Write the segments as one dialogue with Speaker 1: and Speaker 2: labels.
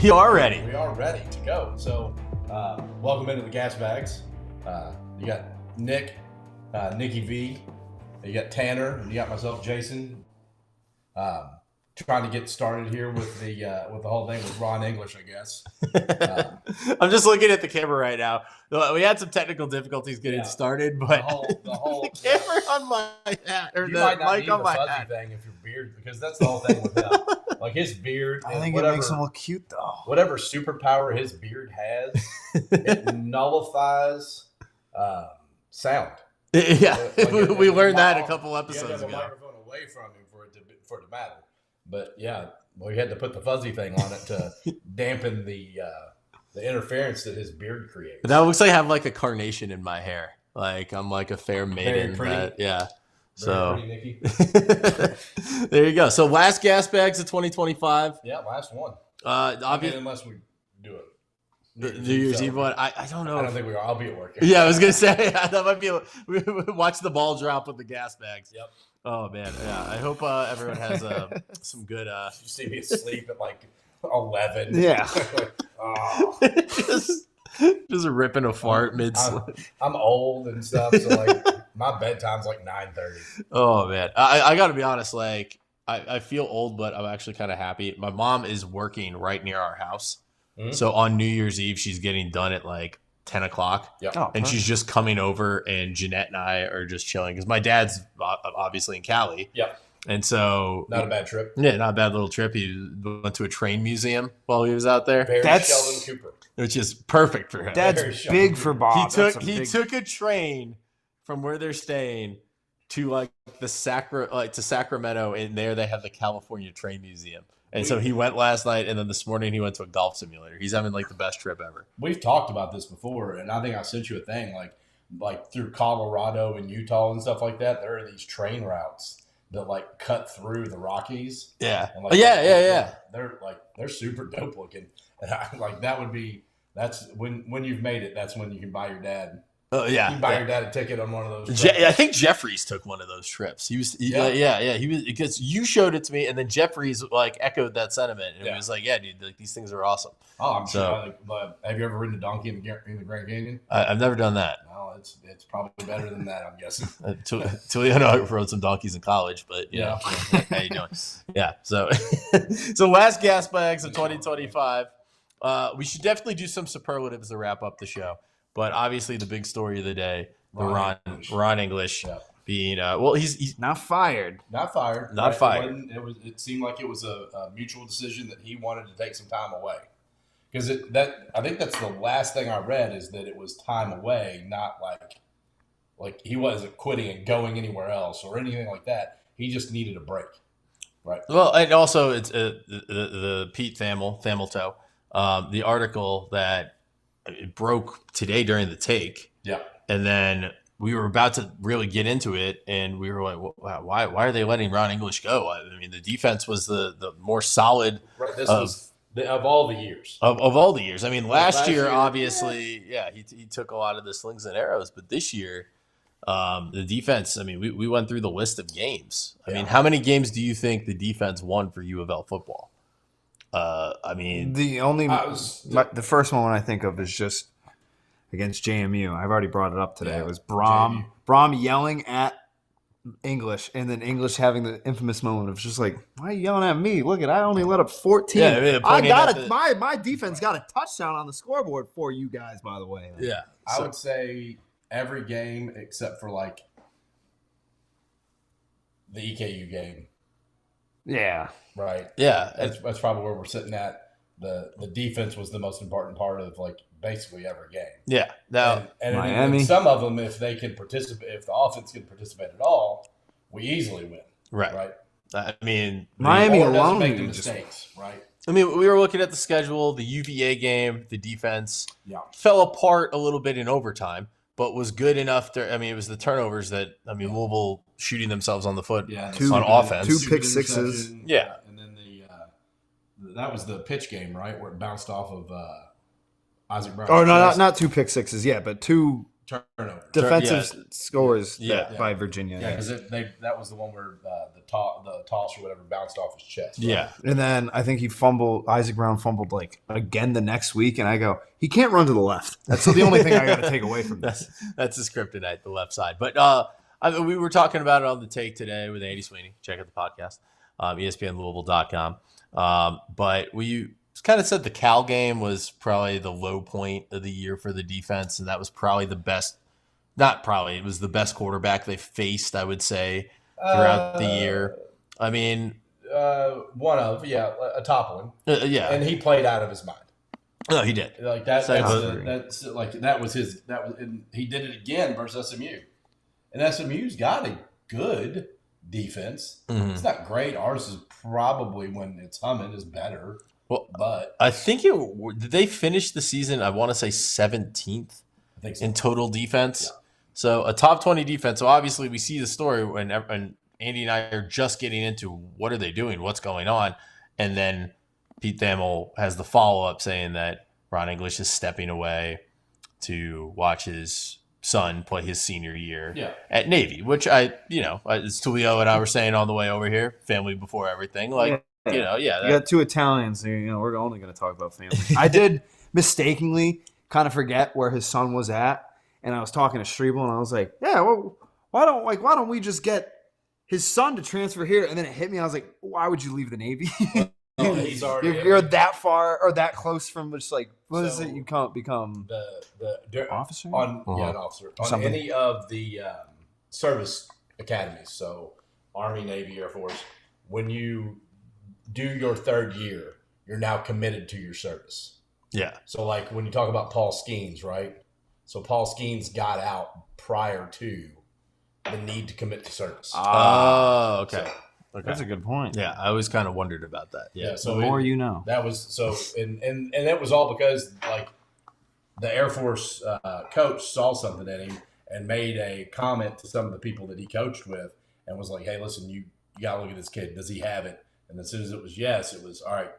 Speaker 1: We are ready.
Speaker 2: We are ready to go. So, welcome into the Gas Bags. You got Nick, Nicky V, you got Tanner, and you got myself, Jason. Trying to get started here with the whole thing with Ron English, I guess.
Speaker 1: I'm just looking at the camera right now. We had some technical difficulties getting started, but
Speaker 2: the whole
Speaker 1: the camera on my hat or
Speaker 2: you
Speaker 1: the
Speaker 2: might not
Speaker 1: mic
Speaker 2: need
Speaker 1: on
Speaker 2: the
Speaker 1: my
Speaker 2: fuzzy
Speaker 1: hat.
Speaker 2: thing if your beard, because that's the whole thing with him. Like his beard,
Speaker 3: I think
Speaker 2: whatever,
Speaker 3: it makes him look cute though.
Speaker 2: Whatever superpower his beard has, it nullifies sound.
Speaker 1: Yeah,
Speaker 2: Like,
Speaker 1: we learned that a couple
Speaker 2: you
Speaker 1: episodes
Speaker 2: have to have
Speaker 1: ago.
Speaker 2: a microphone away from him for it to matter. But yeah, we had to put the fuzzy thing on it to dampen the interference that his beard creates.
Speaker 1: But that looks like I have like a carnation in my hair. Like I'm like a fair maiden.
Speaker 2: Very pretty.
Speaker 1: Yeah.
Speaker 2: Very pretty, Nicky.
Speaker 1: There you go. So last gas bags of 2025.
Speaker 2: Yeah, last one.
Speaker 1: Obviously,
Speaker 2: Unless we do it.
Speaker 1: New Year's Eve one. I don't know.
Speaker 2: I don't think we are. I'll be at work.
Speaker 1: Yeah, I was gonna say that might be. Watch the ball drop with the gas bags.
Speaker 2: Yep.
Speaker 1: Oh man, yeah. I hope everyone has some good.
Speaker 2: You see me asleep at like 11.
Speaker 3: Yeah.
Speaker 2: Oh.
Speaker 1: just ripping a fart mid.
Speaker 2: I'm old and stuff, so like my bedtime's like 9:30.
Speaker 1: Oh man, I got to be honest. Like I feel old, but I'm actually kind of happy. My mom is working right near our house, so on New Year's Eve she's getting done at like 10 o'clock.
Speaker 2: Yep.
Speaker 3: Oh,
Speaker 1: And she's just coming over, and Jeanette and I are just chilling because my dad's obviously in Cali.
Speaker 2: Yep.
Speaker 1: And so,
Speaker 2: Not a bad trip.
Speaker 1: Yeah, not a bad little trip. He went to a train museum while he was out there,
Speaker 2: Very
Speaker 3: That's-
Speaker 2: Sheldon Cooper.
Speaker 1: which is perfect for him.
Speaker 3: That's
Speaker 2: Very
Speaker 3: big for Bob.
Speaker 1: He took a train from where they're staying to like to Sacramento, and there they have the California Train Museum. And so he went last night, and then this morning he went to a golf simulator. He's having like the best trip ever.
Speaker 2: We've talked about this before, and I think I sent you a thing like through Colorado and Utah and stuff like that. There are these train routes that like cut through the Rockies.
Speaker 1: Yeah.
Speaker 2: And, like,
Speaker 1: Yeah.
Speaker 2: They're super dope looking. And that's when you've made it. That's when you can buy your dad.
Speaker 1: Oh yeah.
Speaker 2: You can buy your dad a ticket on one of those.
Speaker 1: I think Jeffries took one of those trips. He was, He was because you showed it to me, and then Jeffries like echoed that sentiment, and he was like, "Yeah, dude, like these things are awesome."
Speaker 2: Oh, I'm
Speaker 1: So-
Speaker 2: sure. But have you ever ridden a donkey in the Grand Canyon?
Speaker 1: I've never done that.
Speaker 2: No, it's probably better than that. I'm guessing.
Speaker 1: I know I rode some donkeys in college, but you know, how you doing? Yeah. So, so last gas bags of 2025. We should definitely do some superlatives to wrap up the show. But obviously, the big story of the day, Ron English being he's
Speaker 3: not fired.
Speaker 2: Not fired.
Speaker 1: Not
Speaker 2: right?
Speaker 1: fired.
Speaker 2: It seemed like it was a mutual decision that he wanted to take some time away. Because I think that's the last thing I read is that it was time away, not like he wasn't quitting and going anywhere else or anything like that. He just needed a break. Right.
Speaker 1: Well, and also it's the Pete Thamilto, the article that it broke today during the take.
Speaker 2: Yeah.
Speaker 1: And then we were about to really get into it, and we were like, wow, why are they letting Ron English go? I mean, the defense was the more solid
Speaker 2: of all the years.
Speaker 1: Of all the years. I mean, last year, obviously, he took a lot of the slings and arrows, but this year, the defense, I mean, we went through the list of games. I mean, how many games do you think the defense won for U of L football? I mean,
Speaker 3: the first one I think of is just against JMU. I've already brought it up today.
Speaker 2: Yeah,
Speaker 3: it was Brohm yelling at English, and then English having the infamous moment of just like, why are you yelling at me? Look I only let up 14.
Speaker 1: Yeah,
Speaker 3: I got my defense got a touchdown on the scoreboard for you guys, by the way.
Speaker 1: Yeah.
Speaker 2: I would say every game except for like the EKU game.
Speaker 3: Yeah.
Speaker 2: Right.
Speaker 1: Yeah.
Speaker 2: That's probably where we're sitting at. The defense was the most important part of like basically every game.
Speaker 1: Yeah. Now
Speaker 2: and
Speaker 3: Miami.
Speaker 2: Some of them, if they can participate, if the offense can participate at all, we easily win.
Speaker 1: Right. I mean,
Speaker 3: Miami
Speaker 2: or doesn't
Speaker 3: alone
Speaker 2: make the mistakes. Right.
Speaker 1: I mean, we were looking at the schedule, the UVA game, the defense fell apart a little bit in overtime, but was good enough to. I mean, it was the turnovers that Louisville shooting themselves on the foot on offense.
Speaker 3: Two pick sixes.
Speaker 1: Yeah.
Speaker 2: And then that was the pitch game, right, where it bounced off of Isaac Brown.
Speaker 3: Oh no, not two pick sixes. Yeah, but two
Speaker 2: turnover.
Speaker 3: Defensive scores
Speaker 1: Yeah.
Speaker 3: by Virginia.
Speaker 2: Yeah, because that was the one where the toss or whatever bounced off his chest. Right?
Speaker 1: Yeah.
Speaker 3: And then I think Isaac Brown fumbled like again the next week, and I go, he can't run to the left. That's the only thing I got to take away from this.
Speaker 1: That's his kryptonite, the left side. But we were talking about it on the take today with Andy Sweeney. Check out the podcast, ESPN Louisville.com. But we kind of said the Cal game was probably the low point of the year for the defense, and that was probably the best. Not probably, it was the best quarterback they faced, I would say, throughout the year. I mean,
Speaker 2: a top one.
Speaker 1: Yeah,
Speaker 2: and he played out of his mind.
Speaker 1: No, he did.
Speaker 2: Like that. That was his. And he did it again versus SMU. And SMU's got a good defense.
Speaker 1: Mm-hmm.
Speaker 2: It's not great. Ours is probably, when it's humming, is better.
Speaker 1: Well,
Speaker 2: but
Speaker 1: I think did they finish the season? I want to say 17th in total defense.
Speaker 2: Yeah.
Speaker 1: So a top 20 defense. So obviously we see the story when Andy and I are just getting into what are they doing, what's going on, and then Pete Thamel has the follow up saying that Ron English is stepping away to watch his son play his senior year at Navy, which it's Tulio and I were saying on the way over here, family before everything. Like, you got
Speaker 3: two Italians. We're only going to talk about family. I did mistakenly kind of forget where his son was at. And I was talking to Strebel, and I was like, "Yeah, well, why don't we just get his son to transfer here?" And then it hit me. I was like, "Why would you leave the Navy?
Speaker 2: He's already
Speaker 3: you're that far or that close from just like what is it? You can't become
Speaker 2: the
Speaker 3: officer
Speaker 2: an officer on
Speaker 3: something.
Speaker 2: Any of the service academies. So Army, Navy, Air Force. When you do your third year, you're now committed to your service.
Speaker 1: Yeah.
Speaker 2: So like when you talk about Paul Skeens, right? So Paul Skeens got out prior to the need to commit to service.
Speaker 1: Oh, okay. Okay.
Speaker 3: That's a good point.
Speaker 1: Yeah, I always kind of wondered about that. Yeah.
Speaker 2: So
Speaker 3: the more you know.
Speaker 2: That was so, and that was all because like the Air Force coach saw something in him and made a comment to some of the people that he coached with, and was like, "Hey, listen, you got to look at this kid. Does he have it?" And as soon as it was yes, it was all right.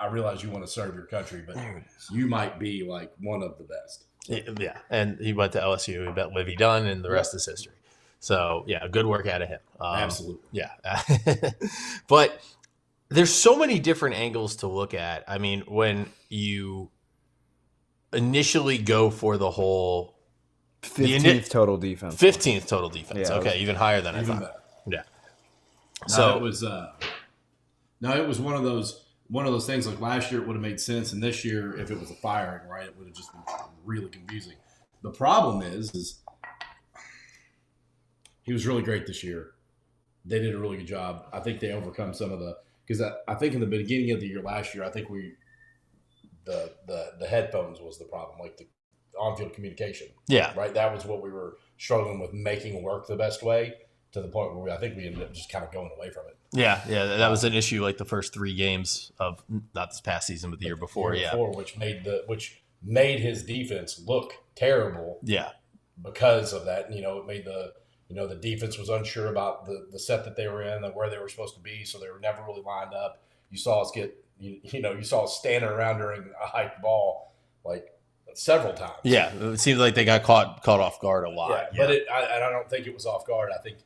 Speaker 2: I realize you want to serve your country, but you might be like one of the best.
Speaker 1: Yeah, and he went to LSU. He bet Livy Dunn, and the rest is history. So, yeah, good work out of him.
Speaker 2: Absolutely.
Speaker 1: Yeah. But there's so many different angles to look at. I mean, when you initially go for the whole
Speaker 3: 15th total defense.
Speaker 1: 15th total defense. Yeah, okay, even higher than I thought.
Speaker 2: Better.
Speaker 1: Yeah.
Speaker 2: So it was it was one of those things. Like last year it would have made sense, and this year if it was a firing, right, it would have just been really confusing. The problem is he was really great this year. They did a really good job. I think they overcome some of because I think in the beginning of the year last year, I think the headphones was the problem, like the on-field communication.
Speaker 1: Yeah.
Speaker 2: Right. That was what we were struggling with, making work the best way, to the point where I think we ended up just kind of going away from it.
Speaker 1: Yeah. That was an issue like the first 3 games of not this past season, but the year before.
Speaker 2: Which made his defense look terrible.
Speaker 1: Yeah.
Speaker 2: Because of that, it made the defense was unsure about the set that they were in and where they were supposed to be, so they were never really lined up. You saw us you saw us standing around during a hiked ball like several times.
Speaker 1: Yeah, it seemed like they got caught off guard a lot.
Speaker 2: Yeah. But I don't think it was off guard. I think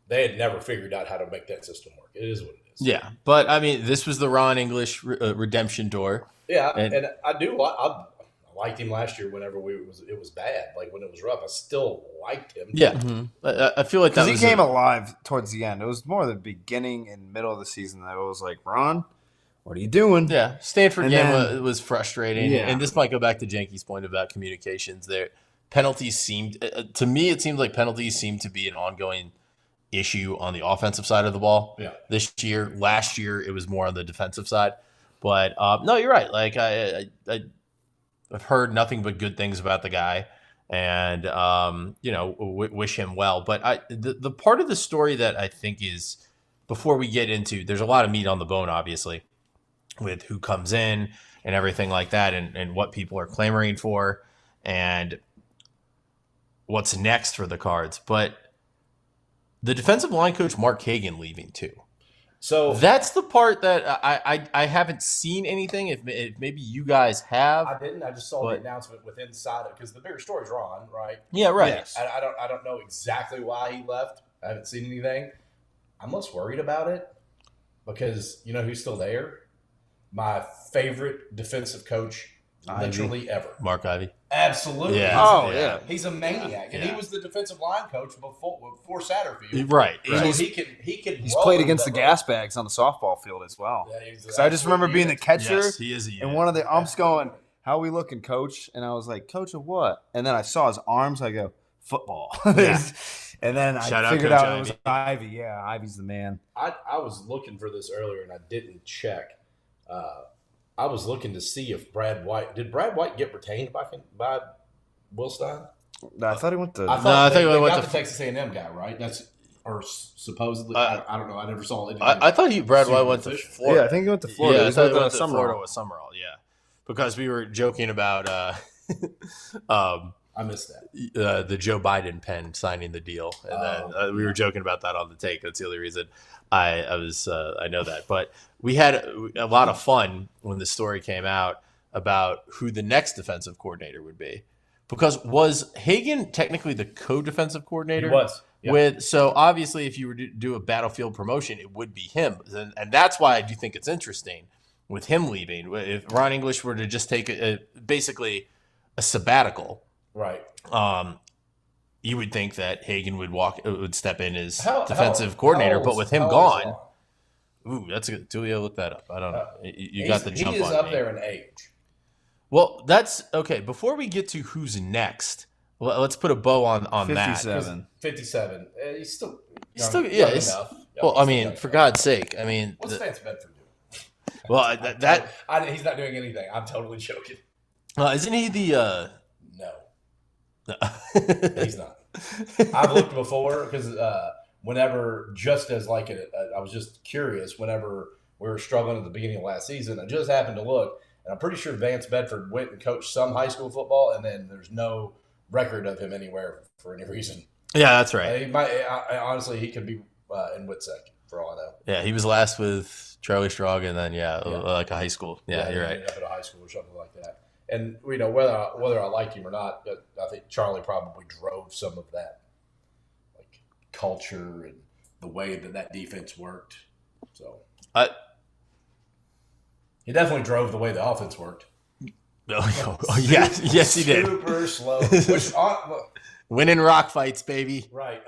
Speaker 2: they had never figured out how to make that system work. It is what it is.
Speaker 1: Yeah, but I mean, this was the Ron English redemption tour.
Speaker 2: Yeah, and I do. I liked him last year. Whenever it was bad, like when it was rough, I still liked him.
Speaker 1: Yeah, I feel like that
Speaker 3: because he came alive towards the end. It was more the beginning and middle of the season that I was like, Ron, what are you doing?
Speaker 1: Yeah, Stanford game was frustrating,
Speaker 3: Yeah.
Speaker 1: and this might go back to Jenky's point about communications. There, penalties seemed to me it seemed like penalties seemed to be an ongoing issue on the offensive side of the ball.
Speaker 2: Yeah.
Speaker 1: This year, last year it was more on the defensive side. But no, you're right. Like I've heard nothing but good things about the guy, and wish him well. But the part of the story that I think is, before we get into, there's a lot of meat on the bone, obviously, with who comes in and everything like that, and what people are clamoring for, and what's next for the Cards. But the defensive line coach Mark Kagan leaving too.
Speaker 2: So
Speaker 1: that's the part that I haven't seen anything. If maybe you guys have,
Speaker 2: I didn't. I just saw the announcement with inside it because the bigger story's Ron, right?
Speaker 1: Yeah, right.
Speaker 3: Yes.
Speaker 2: I don't know exactly why he left. I haven't seen anything. I'm less worried about it because you know who's still there? My favorite defensive coach literally ever.
Speaker 1: Mark Ivy.
Speaker 2: Absolutely.
Speaker 1: Yeah.
Speaker 2: He's a maniac. And he was the defensive line coach before Satterfield.
Speaker 1: Right.
Speaker 2: So
Speaker 3: He's played against the gas bags on the softball field as well. Because I just remember being the catcher.
Speaker 1: Yes, he is a
Speaker 3: and one of the umps going, "How are we looking, coach?" And I was like, "Coach of what?" And then I saw his arms. I go, "Football."
Speaker 1: Yeah.
Speaker 3: And then I figured out it was Ivy. Yeah, Ivy's the man.
Speaker 2: I was looking for this earlier and I didn't check. I was looking to see if Brad White – did Brad White get retained by Will Stein?
Speaker 3: I thought he went to –
Speaker 1: I thought he went
Speaker 2: to
Speaker 1: the
Speaker 2: Texas A&M guy, right? That's or supposedly. I don't know. I never saw it.
Speaker 1: I thought Brad White went to Florida.
Speaker 3: Yeah, I think he went to Florida.
Speaker 1: Yeah, I thought he went to Florida with Summerall. Yeah, because we were joking about
Speaker 2: I missed that.
Speaker 1: The Joe Biden pen signing the deal, and then we were joking about that on the take. That's the only reason I know that. But we had a lot of fun when the story came out about who the next defensive coordinator would be, because was Hagan technically the co-defensive coordinator?
Speaker 2: He was.
Speaker 1: Yeah. So obviously, if you were to do a battlefield promotion, it would be him, and that's why I do think it's interesting with him leaving. If Ron English were to just take basically a sabbatical.
Speaker 2: Right.
Speaker 1: You would think that Hagan would step in as defensive coordinator, but with him gone, that's a good. Julia, look that up. I don't know. You got the jump on me.
Speaker 2: He is up there in age.
Speaker 1: Well, that's okay. Before we get to who's next, let's put a bow on
Speaker 3: 57.
Speaker 2: 57. He's still
Speaker 1: yeah. Well, I mean, for God's sake, I mean,
Speaker 2: what's Vance Bedford doing?
Speaker 1: Well,
Speaker 2: he's not doing anything. I'm totally joking.
Speaker 1: Isn't he the?
Speaker 2: No, he's not. I've looked before because whenever, just as like I was just curious. Whenever we were struggling at the beginning of last season, I just happened to look, and I'm pretty sure Vance Bedford went and coached some high school football, and then there's no record of him anywhere for any reason.
Speaker 1: Yeah, that's right.
Speaker 2: He might honestly, he could be in Witsec for all I know.
Speaker 1: Yeah, he was last with Charlie Strong, and then like a high school. Yeah, you're right.
Speaker 2: Ended up at a high school or something like that. And you know whether I like him or not, I think Charlie probably drove some of that, like culture and the way that defense worked. So he definitely drove the way the offense worked.
Speaker 1: Yes, he did.
Speaker 2: Super slow.
Speaker 1: Winning rock fights, baby.
Speaker 2: Right.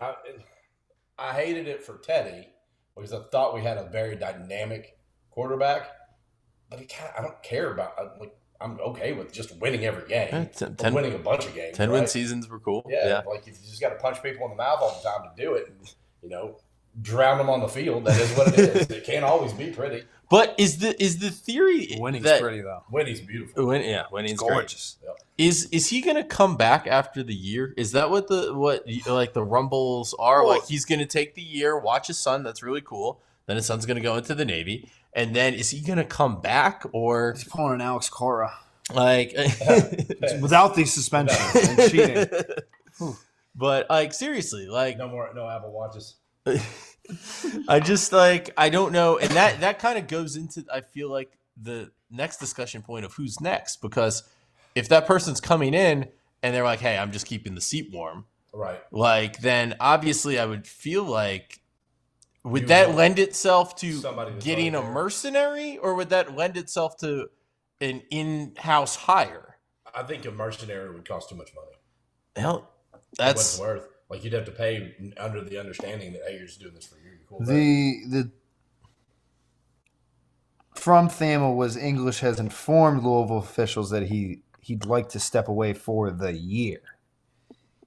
Speaker 2: I hated it for Teddy because I thought we had a very dynamic quarterback, but I don't care about I'm okay with just winning every game. Winning a bunch of games.
Speaker 1: 10-win seasons were cool.
Speaker 2: Yeah, like if you just got to punch people in the mouth all the time to do it, and, drown them on the field. That is what it is. It can't always be pretty.
Speaker 1: But is the theory
Speaker 3: winning's pretty though?
Speaker 2: Winning's beautiful.
Speaker 1: Winning's
Speaker 3: gorgeous.
Speaker 2: Yep.
Speaker 1: Is he going to come back after the year? Is that what the rumbles are?
Speaker 3: Well,
Speaker 1: like he's going to take the year, watch his son. That's really cool. Then his son's going to go into the Navy. And then is he going to come back or
Speaker 3: he's pulling an Alex Cora
Speaker 1: without
Speaker 3: the suspension and cheating?
Speaker 1: But seriously,
Speaker 2: no Apple Watches.
Speaker 1: I just I don't know, and that kind of goes into I feel like the next discussion point of who's next, because if that person's coming in and they're like, hey, I'm just keeping the seat warm,
Speaker 2: right?
Speaker 1: Then obviously I would feel like. Would that lend itself to getting a mercenary, or would that lend itself to an in-house hire?
Speaker 2: I think a mercenary would cost too much money.
Speaker 1: Hell, that's
Speaker 2: what's worth. Like you'd have to pay under the understanding that you're just doing this for you. Cool.
Speaker 3: The from Thamel was English has informed Louisville officials that he'd like to step away for the year.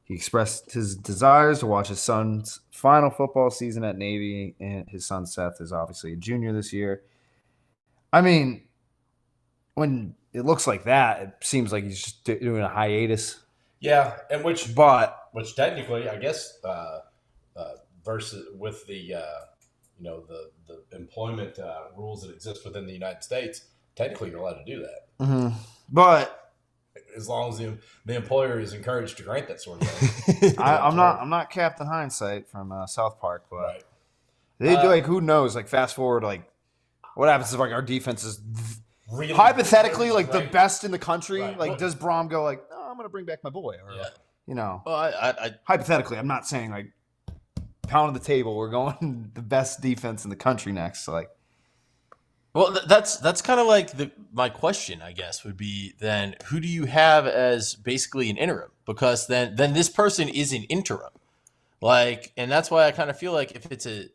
Speaker 3: He expressed his desires to watch his son's final football season at Navy, and his son Seth is obviously a junior this year. I mean, when it looks like that, it seems like he's just doing a hiatus.
Speaker 2: Yeah, and which technically, I guess, versus with the the employment rules that exist within the United States, technically you're allowed to do that.
Speaker 3: Mm-hmm. But
Speaker 2: as long as the employer is encouraged to grant that sort of thing.
Speaker 3: I'm not Captain Hindsight from South Park, but
Speaker 2: right.
Speaker 3: They like who knows? Like fast forward, like what happens if like our defense is
Speaker 2: really
Speaker 3: hypothetically like the
Speaker 2: right.
Speaker 3: best in the country?
Speaker 2: Right.
Speaker 3: Like does Brohm go like, no, I'm gonna bring back my boy? Or you know,
Speaker 1: Well, I
Speaker 3: hypothetically, I'm not saying like pound the table. We're going the best defense in the country next. So, like,
Speaker 1: well, that's kind of like my question, I guess, would be then who do you have as basically an interim? Because then this person is an interim, like, and that's why I kind of feel like if it's a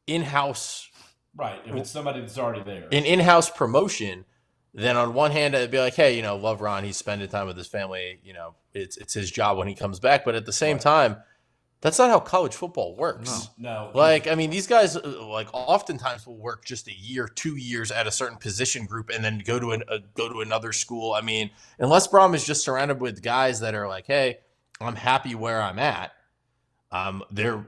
Speaker 1: in-house,
Speaker 2: right, if it's somebody that's already there,
Speaker 1: an in-house promotion, then on one hand it'd be like, hey, you know, love Ron, he's spending time with his family, you know, it's his job when he comes back, but at the same time, that's not how college football works.
Speaker 2: No.
Speaker 1: Like, I mean, these guys like oftentimes will work just a year, 2 years at a certain position group, and then go to another school. I mean, unless Brohm is just surrounded with guys that are like, hey, I'm happy where I'm at. They're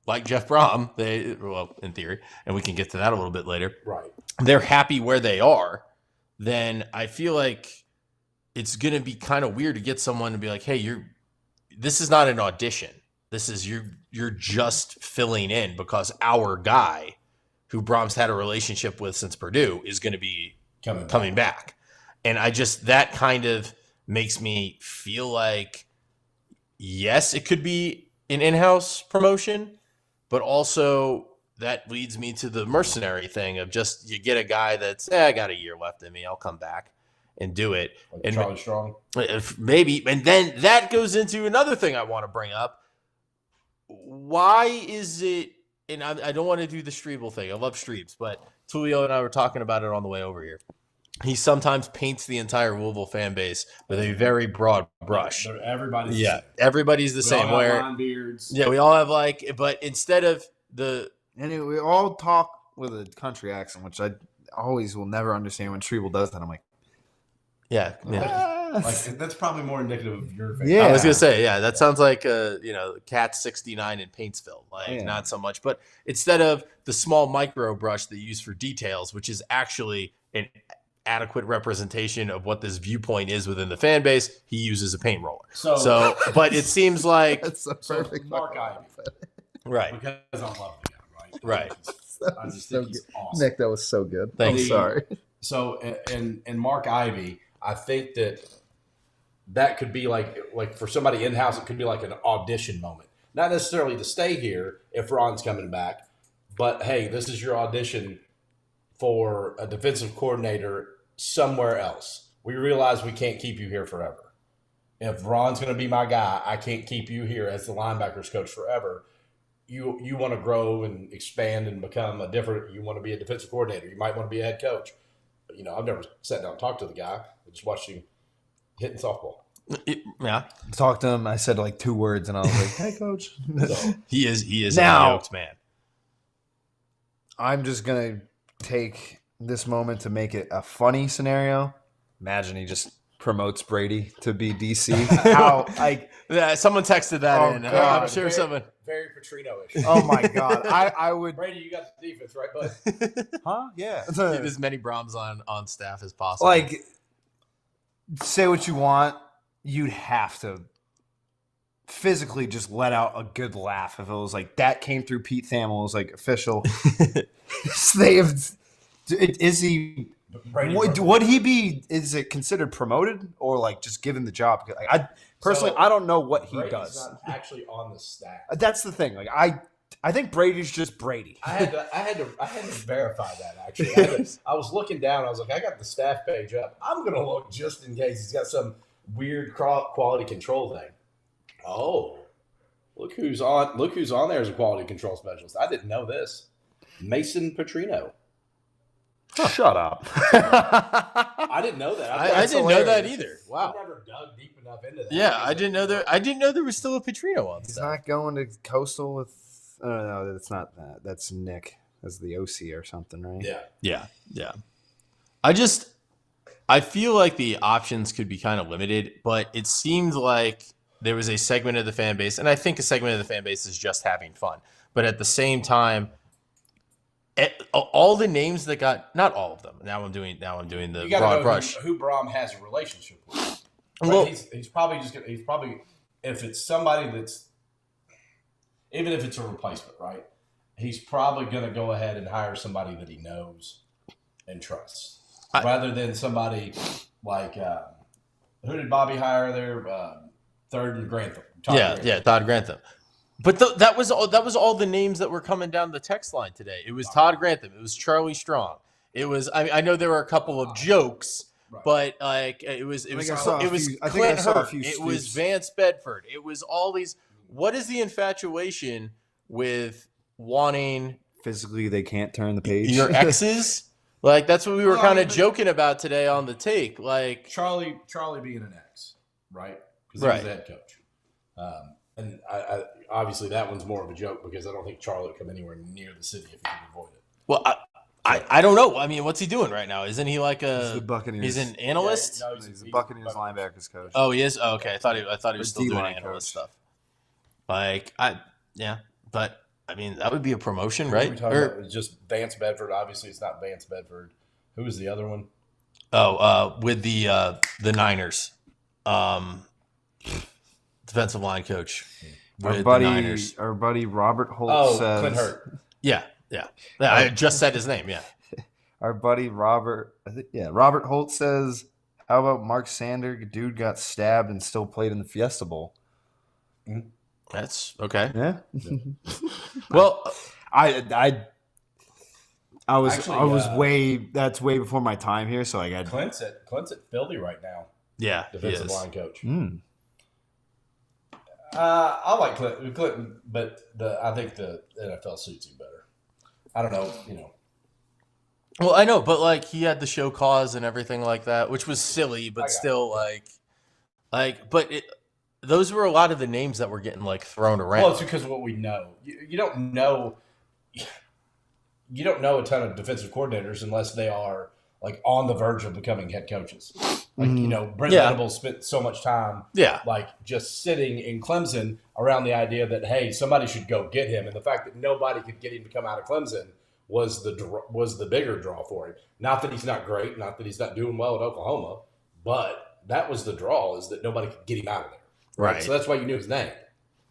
Speaker 1: like Jeff Brohm. Well, in theory, and we can get to that a little bit later.
Speaker 2: Right.
Speaker 1: They're happy where they are. Then I feel like it's gonna be kind of weird to get someone to be like, hey, this is not an audition. This is you're just filling in because our guy, who Brahms had a relationship with since Purdue, is going to be coming back. And that kind of makes me feel like, yes, it could be an in-house promotion, but also that leads me to the mercenary thing of just you get a guy that's, I got a year left in me, I'll come back and do it.
Speaker 2: Like
Speaker 1: and
Speaker 2: Charlie Strong?
Speaker 1: Maybe. And then that goes into another thing I want to bring up. Why is it, and I don't want to do the Streble thing. I love Streebs, but Tulio and I were talking about it on the way over here. He sometimes paints the entire Louisville fan base with a very broad brush.
Speaker 2: Everybody's the same.
Speaker 1: Everybody's the same.
Speaker 2: All have line beards.
Speaker 1: Yeah, we all have but instead of
Speaker 3: and we all talk with a country accent, which I always will never understand when Streble does that. I'm like,
Speaker 1: yeah.
Speaker 2: Like that's probably more indicative of your family.
Speaker 3: Yeah.
Speaker 1: I was gonna say, that sounds like Cat 69 in Paintsville. Like not so much, but instead of the small micro brush that you use for details, which is actually an adequate representation of what this viewpoint is within the fan base, he uses a paint roller. So but it seems like
Speaker 3: that's so perfect.
Speaker 2: Mark Ivy,
Speaker 1: right?
Speaker 2: Because I love the guy,
Speaker 1: right?
Speaker 2: I just think he's awesome.
Speaker 3: Nick, that was so good.
Speaker 1: Thanks.
Speaker 3: I'm sorry.
Speaker 2: So and Mark Ivy, I think that could be like for somebody in-house, it could be like an audition moment. Not necessarily to stay here if Ron's coming back, but hey, this is your audition for a defensive coordinator somewhere else. We realize we can't keep you here forever. If Ron's going to be my guy, I can't keep you here as the linebackers coach forever. You want to grow and expand and become you want to be a defensive coordinator. You might want to be a head coach. But, I've never sat down and talked to the guy. I just watched him hitting softball.
Speaker 1: Yeah.
Speaker 3: Talked to him. I said like 2 words, and I was like, "Hey, coach."
Speaker 1: So, he is
Speaker 3: now,
Speaker 1: a yoked man.
Speaker 3: I'm just gonna take this moment to make it a funny scenario. Imagine he just promotes Brady to be DC.
Speaker 1: Someone texted that in.
Speaker 3: God.
Speaker 1: I'm sure someone.
Speaker 2: Very Petrino-ish.
Speaker 3: Oh my God! I would.
Speaker 2: Brady, you got the defense, right, bud?
Speaker 3: Huh? Yeah.
Speaker 1: Get as many Broms on staff as possible.
Speaker 3: Like, say what you want. You'd have to physically just let out a good laugh if it was like that came through Pete Thamel was like official. Is he? Would he be? Is it considered promoted or like just given the job? Like I personally, I don't know what he
Speaker 2: Brady's
Speaker 3: does.
Speaker 2: Not actually on the staff.
Speaker 3: That's the thing. Like I think Brady's just Brady.
Speaker 2: I had to verify that actually. I was looking down. I was like, I got the staff page up. I'm gonna look just in case he's got some weird quality control thing. Oh, look who's on! Look who's on there as a quality control specialist. I didn't know this. Mason Petrino.
Speaker 3: Shut up.
Speaker 2: I didn't know that.
Speaker 1: I didn't know that either. Wow.
Speaker 2: I never dug deep enough into that.
Speaker 1: Yeah, I didn't know there. I didn't know there was still a Petrino on.
Speaker 3: He's
Speaker 1: stuff.
Speaker 3: not going to Coastal with. Oh no, that's not that. That's Nick as the OC or something, right?
Speaker 1: Yeah. I feel like the options could be kind of limited, but it seemed like there was a segment of the fan base, and I think a segment of the fan base is just having fun. But at the same time, all the names that got, not all of them. Now I'm doing the broad brush.
Speaker 2: Who Brohm has a relationship with? Right?
Speaker 1: Well,
Speaker 2: he's probably if it's somebody that's, even if it's a replacement, right? he's probably going to go ahead and hire somebody that he knows and trusts, rather than somebody like who did Bobby hire there? Third and Grantham.
Speaker 1: Todd Grantham. But that was all the names that were coming down the text line today. It was Todd Grantham. It was Charlie Strong. It was. I know there were a couple of jokes, but like it was Clint Hurt. It was Vance Bedford. It was all these. What is the infatuation with wanting
Speaker 3: physically? They can't turn the page.
Speaker 1: Your exes. Like that's what we were kind of joking about today on the take. Like
Speaker 2: Charlie being an ex, right? Because he was the head coach. And I obviously that one's more of a joke because I don't think Charlie would come anywhere near the city if he could avoid it.
Speaker 1: Well, I don't know. I mean, what's he doing right now? Isn't he like
Speaker 3: he's the Buccaneers?
Speaker 1: He's an analyst.
Speaker 3: Yeah, no, he's the Buccaneers linebackers coach.
Speaker 1: Oh, he is. Oh, okay, I thought he was still doing analyst stuff. Like but I mean that would be a promotion, right?
Speaker 2: It's just Vance Bedford. Obviously, it's not Vance Bedford. Who was the other one?
Speaker 1: Oh, with the Niners, defensive line coach.
Speaker 3: Our buddy Robert Holt says.
Speaker 2: Clint Hurt.
Speaker 1: Yeah. I just said his name. Yeah.
Speaker 3: Our buddy Robert Holt says, "How about Mark Sander? Dude got stabbed and still played in the Fiesta Bowl."
Speaker 1: That's okay.
Speaker 3: Yeah.
Speaker 1: Well,
Speaker 3: I was that's way before my time here, so I got
Speaker 2: Clint's at Philly right now.
Speaker 1: Yeah,
Speaker 2: defensive line coach. I like Clinton, but I think the NFL suits him better. I don't know,
Speaker 1: Well, I know, but like he had the show cause and everything like that, which was silly, but still those were a lot of the names that were getting like thrown around.
Speaker 2: Well, it's because of what we know. You don't know a ton of defensive coordinators unless they are like on the verge of becoming head coaches. Like, Brent Venables spent so much time like just sitting in Clemson around the idea that, hey, somebody should go get him. And the fact that nobody could get him to come out of Clemson was the bigger draw for him. Not that he's not great, not that he's not doing well at Oklahoma, but that was the draw, is that nobody could get him out of there. Right. So that's why you knew his name.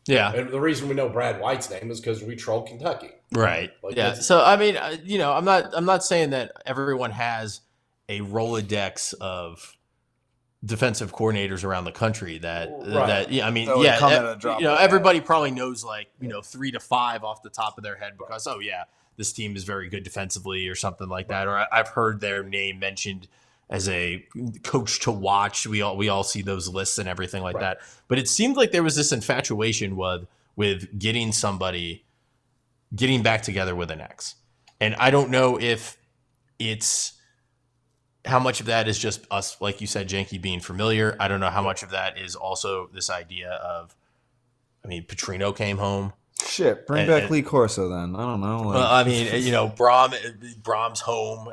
Speaker 2: Yeah. And the reason we know Brad White's name is because we trolled Kentucky.
Speaker 1: Right. So, I mean, I'm not saying that everyone has a Rolodex of defensive coordinators around the country everybody probably knows 3 to 5 off the top of their head because this team is very good defensively or something like that, or I've heard their name mentioned as a coach to watch. We all see those lists and everything like that, but it seemed like there was this infatuation with getting back together with an ex, and I don't know if it's how much of that is just us, like you said, Jenky, being familiar. I don't know how much of that is also this idea of, Petrino came home.
Speaker 3: Shit, bring back Lee Corso then. I don't know.
Speaker 1: Brohm's home.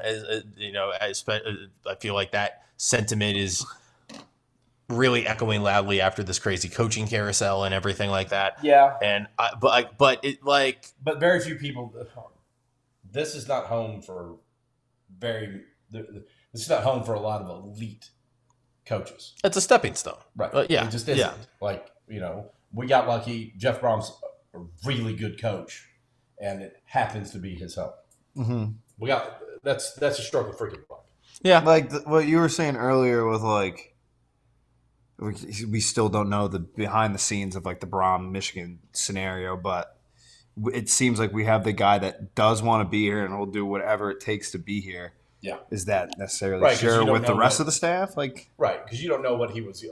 Speaker 1: I feel like that sentiment is really echoing loudly after this crazy coaching carousel and everything like that.
Speaker 2: Yeah.
Speaker 1: And but
Speaker 2: very few people. This is not home for This is not home for a lot of elite coaches.
Speaker 1: It's a stepping stone.
Speaker 2: Right.
Speaker 1: It
Speaker 2: just isn't. Yeah. We got lucky. Jeff Brohm's a really good coach, and it happens to be his home. Mm-hmm. That's a stroke of freaking luck.
Speaker 3: Yeah. Like what you were saying earlier with we still don't know the behind the scenes of the Brohm Michigan scenario, but it seems like we have the guy that does want to be here and will do whatever it takes to be here.
Speaker 2: Yeah.
Speaker 3: Is that necessarily sure with the rest of the staff?
Speaker 2: Right, because you don't know what he was.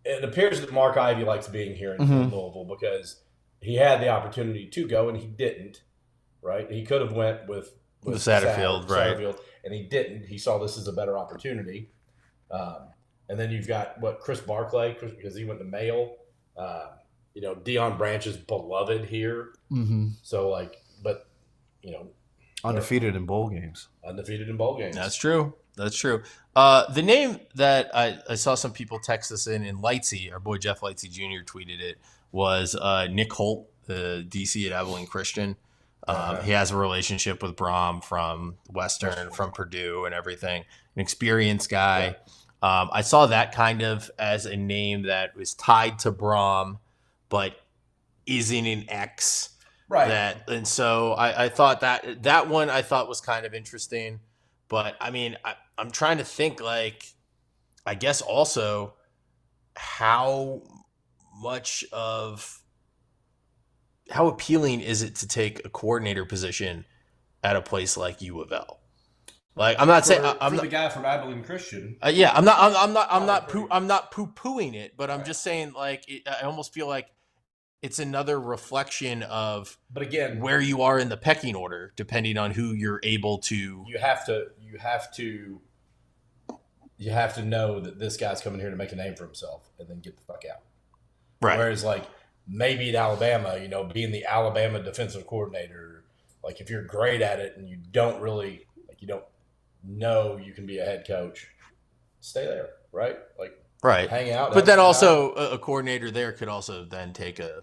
Speaker 2: It appears that Mark Ivy likes being here in Louisville because he had the opportunity to go and he didn't. Right, he could have went with
Speaker 1: Satterfield, right?
Speaker 2: And he didn't. He saw this as a better opportunity. And then you've got Chris Barclay because he went to Mail. Deion Branch's beloved here. Mm-hmm. So
Speaker 3: undefeated in bowl games.
Speaker 1: That's true. The name that I saw some people text us in Lightsey, our boy Jeff Lightsey Jr. tweeted it, was Nick Holt, the DC at Abilene Christian. He has a relationship with Brohm from Western, from Purdue and everything. An experienced guy. Yeah. I saw that kind of as a name that was tied to Brohm, but isn't an ex.
Speaker 2: Right.
Speaker 1: And so I thought that one I thought was kind of interesting. But I mean, I'm trying to think, like, I guess also how appealing is it to take a coordinator position at a place like U of L? Like, I'm not saying I'm
Speaker 2: the guy from Abilene Christian.
Speaker 1: yeah, I'm not poo-pooing it, but I'm just saying, like, I almost feel like it's another reflection of,
Speaker 2: but again,
Speaker 1: where you are in the pecking order, depending on who you're able to.
Speaker 2: You have to know that this guy's coming here to make a name for himself and then get the fuck out.
Speaker 1: Right.
Speaker 2: Whereas, like, maybe at Alabama, being the Alabama defensive coordinator, like, if you're great at it and you don't really, like, you don't know you can be a head coach, stay there, right? Like,
Speaker 1: right,
Speaker 2: hang out.
Speaker 1: But then also a coordinator there could also then take a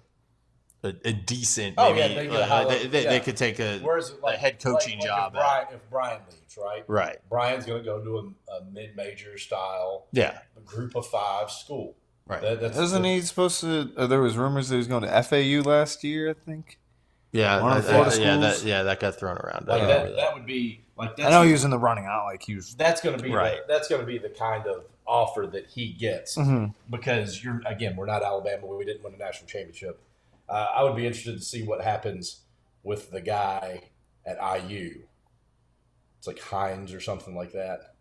Speaker 1: decent. Maybe they could take a head coaching job.
Speaker 2: If Brian leaves, right?
Speaker 1: Right.
Speaker 2: Brian's going to go to a mid-major style,
Speaker 1: a
Speaker 2: group of 5 school.
Speaker 1: Right.
Speaker 3: Isn't he supposed to? There was rumors that he was going to FAU last year, I think.
Speaker 1: Yeah,
Speaker 3: One of the Florida schools.
Speaker 1: that got thrown around.
Speaker 2: Like that would be like.
Speaker 3: I know he was in the running out. Like he was.
Speaker 2: That's going to be
Speaker 1: right.
Speaker 2: That's going to be the kind of offer that he gets because we're not Alabama. We didn't win a national championship. I would be interested to see what happens with the guy at IU. It's like Hines or something like that.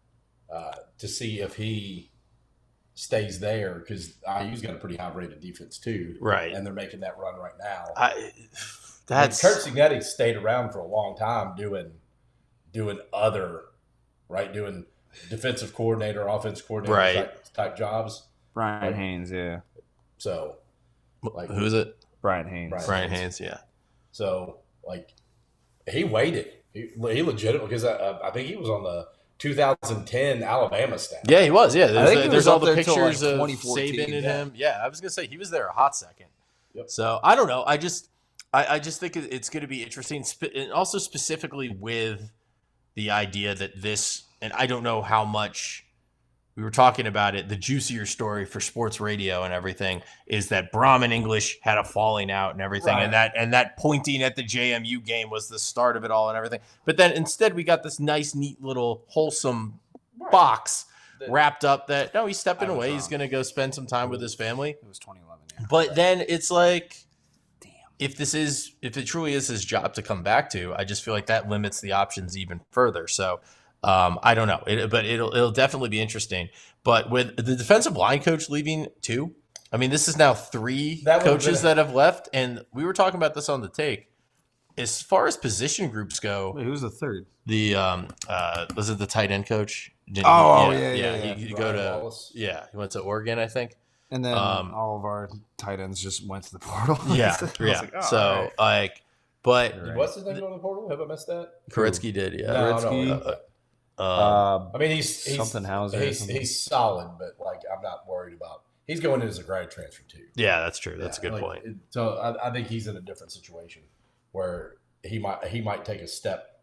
Speaker 2: To see if he stays there, because IU's got a pretty high rated defense too,
Speaker 1: right?
Speaker 2: And they're making that run right now.
Speaker 1: Kurt
Speaker 2: Signetti stayed around for a long time doing defensive coordinator, offensive coordinator type jobs.
Speaker 3: Brian Haynes, yeah.
Speaker 2: So, like,
Speaker 1: who is it?
Speaker 3: Brian Haynes.
Speaker 1: Brian Haynes, yeah.
Speaker 2: So, like, he waited. He legitimately, because I think he was on the 2010 Alabama staff.
Speaker 1: Yeah, he was. Yeah, there's all the pictures
Speaker 3: like
Speaker 1: of Saban and him. Yeah, I was gonna say he was there a hot second.
Speaker 2: Yep.
Speaker 1: So I don't know. I just think it's going to be interesting, and also specifically with the idea that this, and I don't know how much we were talking about it. The juicier story for sports radio and everything is that Brohm and English had a falling out and everything,
Speaker 2: right.
Speaker 1: and that pointing at the JMU game was the start of it all and everything. But then instead we got this nice, neat little wholesome box wrapped up that he's stepping away. He's going to go spend some time with his family.
Speaker 3: It was 2011. Yeah.
Speaker 1: But then it's like, if it truly is his job to come back to, I just feel like that limits the options even further. So I don't know, but it'll definitely be interesting. But with the defensive line coach leaving too, I mean, this is now 3 coaches that have left, and we were talking about this on the take. As far as position groups go,
Speaker 3: wait, who's the third?
Speaker 1: The was it the tight end coach?
Speaker 3: He
Speaker 1: went to Oregon, I think.
Speaker 3: And then all of our tight ends just went to the portal.
Speaker 1: Yeah, yeah. But
Speaker 2: what's his name go to the portal? Have I missed that?
Speaker 1: Koretsky did, yeah.
Speaker 3: Koretsky.
Speaker 2: I mean, he's
Speaker 3: something Hauser.
Speaker 2: He's solid, but like I'm not worried about. He's going in as a grad transfer too.
Speaker 1: Yeah, that's true. That's a good point.
Speaker 2: So I think he's in a different situation where he might take a step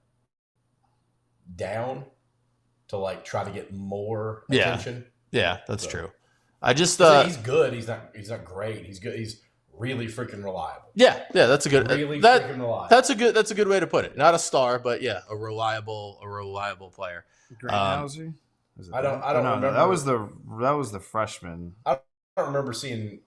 Speaker 2: down to like try to get more attention.
Speaker 1: Yeah, that's true. I just
Speaker 2: he's good. He's not great. He's good. He's really freaking reliable.
Speaker 1: Yeah, that's a good.
Speaker 2: Freaking reliable.
Speaker 1: That's a good way to put it. Not a star, but yeah, a reliable player.
Speaker 3: Hauser?
Speaker 2: I don't remember.
Speaker 3: That was the freshman.
Speaker 2: I don't remember seeing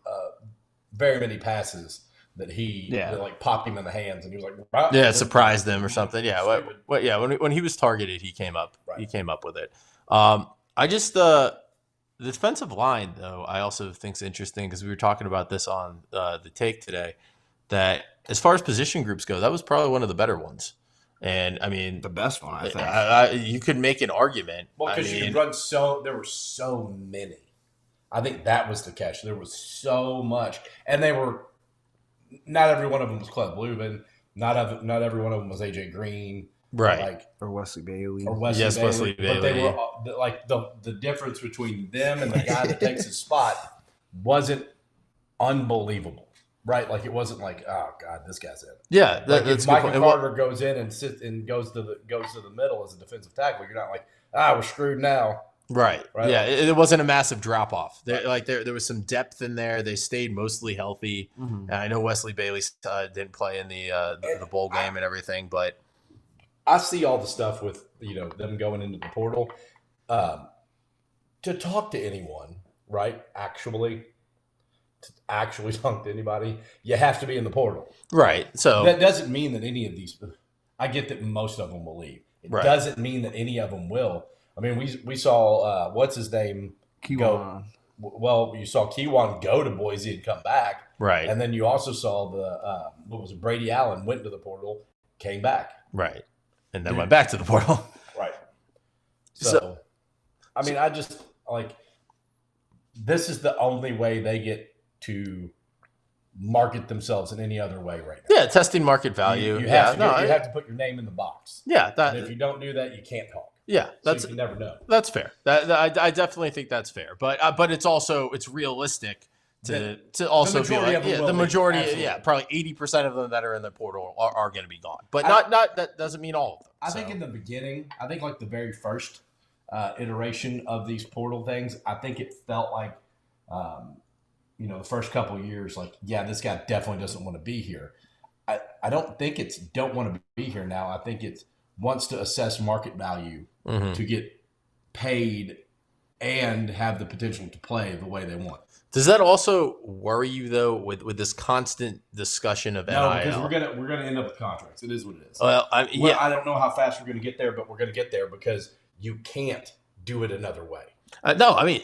Speaker 2: very many passes that that like popped him in the hands, and he was like, wow,
Speaker 1: it surprised them or something. Yeah, when he was targeted, he came up. Right. He came up with it. I just the defensive line, though, I also think is interesting because we were talking about this on the take today. That as far as position groups go, that was probably one of the better ones. And I mean,
Speaker 3: the best one, I think.
Speaker 1: You could make an argument.
Speaker 2: Well, because you could run there were so many. I think that was the catch. There was so much, and they were. Not every one of them was Cled Blumen. Not every one of them was AJ Green.
Speaker 1: Right.
Speaker 3: Or Wesley Bailey.
Speaker 1: Wesley Bailey.
Speaker 2: But they were like the difference between them and the guy that takes his spot wasn't unbelievable. Right? Like it wasn't like, oh God, this guy's in.
Speaker 1: Yeah,
Speaker 2: that's if Michael Carter goes in and sits and goes to the middle as a defensive tackle, you're not like, we're screwed now.
Speaker 1: Right.
Speaker 2: Right?
Speaker 1: Yeah, it wasn't a massive drop off. There was some depth in there. They stayed mostly healthy.
Speaker 3: Mhm.
Speaker 1: And I know Wesley Bailey didn't play in the bowl game and everything, but
Speaker 2: I see all the stuff with them going into the portal. To talk to anyone, right? To actually talk to anybody, you have to be in the portal.
Speaker 1: right. So
Speaker 2: That doesn't mean that any of these. I get that most of them will leave. It
Speaker 1: Right.
Speaker 2: doesn't mean that any of them will. I mean, we saw what's his name
Speaker 3: Kiwan.
Speaker 2: Well, you saw Kiwan go to Boise and come back,
Speaker 1: right,
Speaker 2: and then you also saw Brady Allen went to the portal, came back,
Speaker 1: right, and then went back to the portal.
Speaker 2: right.
Speaker 1: So-
Speaker 2: So I mean, I just like this is the only way they get to market themselves in any other way right now.
Speaker 1: Yeah, testing market value.
Speaker 2: You
Speaker 1: yeah,
Speaker 2: have to put your name in the box.
Speaker 1: yeah,
Speaker 2: And if you don't do that, you can't talk.
Speaker 1: yeah,
Speaker 2: So you can never know.
Speaker 1: that's fair. I definitely think that's fair. But it's realistic to also be
Speaker 2: majority
Speaker 1: like
Speaker 2: of them will
Speaker 1: the
Speaker 2: be,
Speaker 1: majority,
Speaker 2: absolutely.
Speaker 1: probably 80% of them that are in the portal are going to be gone. But
Speaker 2: I-
Speaker 1: not that doesn't mean all of them.
Speaker 2: I think in the beginning, like the very first iteration of these portal things, I think it felt like, the first couple of years, like, yeah, this guy definitely doesn't want to be here. I don't think it's don't want to be here now. I think it wants to assess market value
Speaker 1: Mhm.
Speaker 2: to get paid and have the potential to play the way they want.
Speaker 1: Does that also worry you though with this constant discussion of
Speaker 2: No,
Speaker 1: NIL?
Speaker 2: because we're gonna end up with contracts. It is what it is.
Speaker 1: Well,
Speaker 2: Well, I don't know how fast we're going to get there, but we're going to get there because you can't do it another way.
Speaker 1: No, I mean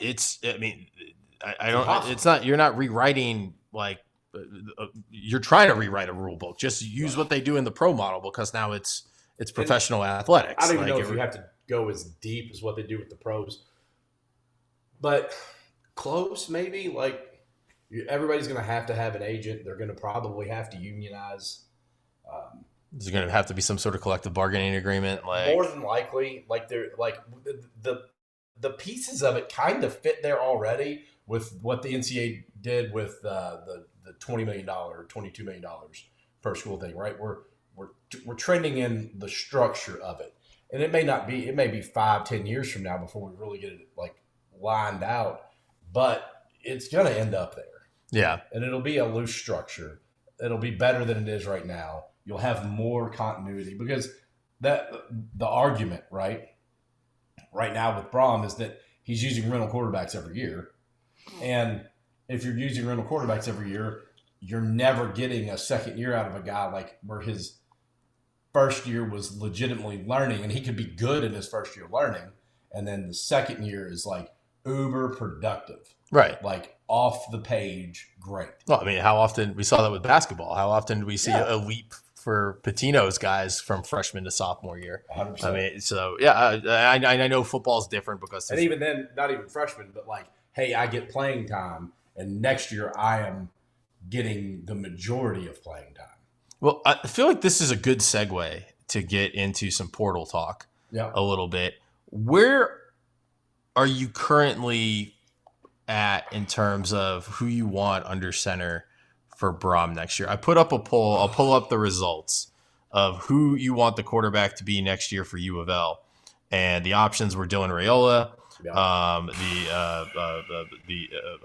Speaker 1: I don't.
Speaker 2: impossible.
Speaker 1: It's not. You're not rewriting you're trying to rewrite a rule book. Just use what they do in the pro model because now it's professional athletics.
Speaker 2: I don't even know if
Speaker 1: it-
Speaker 2: you have to go as deep as what they do with the pros, but close maybe. Like everybody's going to have an agent. They're going to probably have to unionize.
Speaker 1: There's going to have to be some sort of collective bargaining agreement. Like
Speaker 2: More than likely, like they're like the pieces of it kind of fit there already with what the NCAA did with the $20 million or $22 million per school thing, right? We're trending in the structure of it, and it may be 5-10 years from now before we really get it like lined out, but it's going to end up there,
Speaker 1: yeah,
Speaker 2: and it'll be a loose structure. It'll be better than it is right now. You'll have more continuity because the argument right now with Brohm is that he's using rental quarterbacks every year. And if you're using rental quarterbacks every year, you're never getting a second year out of a guy like where his first year was legitimately learning and he could be good in his first year learning. And then the second year is like uber productive,
Speaker 1: right.
Speaker 2: like off the page, great.
Speaker 1: Well, I mean, how often we saw that with basketball? How often do we see a leap for Patino's guys from freshman to sophomore year?
Speaker 2: 100%.
Speaker 1: I mean, so yeah, I know football's different because
Speaker 2: And even then, not even freshman, but like, hey, I get playing time, and next year I am getting the majority of playing time.
Speaker 1: well, I feel like this is a good segue to get into some portal talk
Speaker 2: Yeah.
Speaker 1: a little bit. Where are you currently at in terms of who you want under center for Brohm next year? I put up a poll. I'll pull up the results of who you want the quarterback to be next year for U of L, and the options were Dylan Raiola.
Speaker 2: Yeah.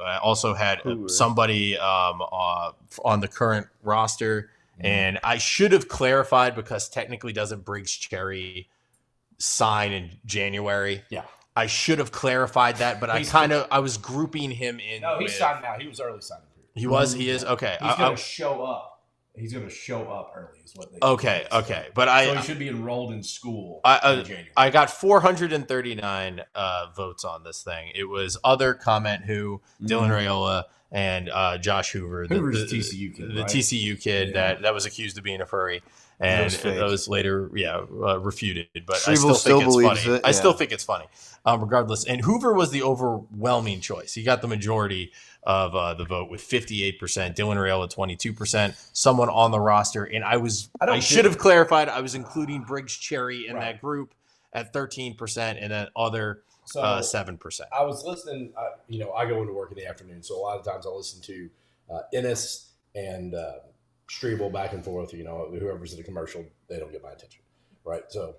Speaker 1: I also had somebody on the current roster, and I should have clarified because technically doesn't Briggs Cherry sign in January?
Speaker 2: Yeah.
Speaker 1: I should have clarified that, but I was grouping him in.
Speaker 2: No, he's
Speaker 1: with-
Speaker 2: signed now. He was early signing period.
Speaker 1: He is okay.
Speaker 2: He's going to show up. He's going to show up early is what they
Speaker 1: Okay. But
Speaker 2: So he should be enrolled in school in January.
Speaker 1: I got 439 votes on this thing. It was other comment who Dylan Raiola and Josh Hoover,
Speaker 2: Hoover's the TCU kid,
Speaker 1: the
Speaker 2: right?
Speaker 1: TCU kid
Speaker 2: Yeah.
Speaker 1: that was accused of being a furry, and
Speaker 3: fake.
Speaker 1: those later refuted. But
Speaker 3: Shrivel still believes
Speaker 1: funny.
Speaker 3: it,
Speaker 1: I still
Speaker 3: yeah.
Speaker 1: think it's funny, regardless. And Hoover was the overwhelming choice. He got the majority of the vote with 58%. Dylan Raiola 22%. Someone on the roster, and I should have clarified. I was including Briggs Cherry in that group at 13%, and then other 7%.
Speaker 2: I was listening. I go into work in the afternoon, so a lot of times I listen to Ennis and Strebel back and forth. Whoever's at a commercial, they don't get my attention, right? So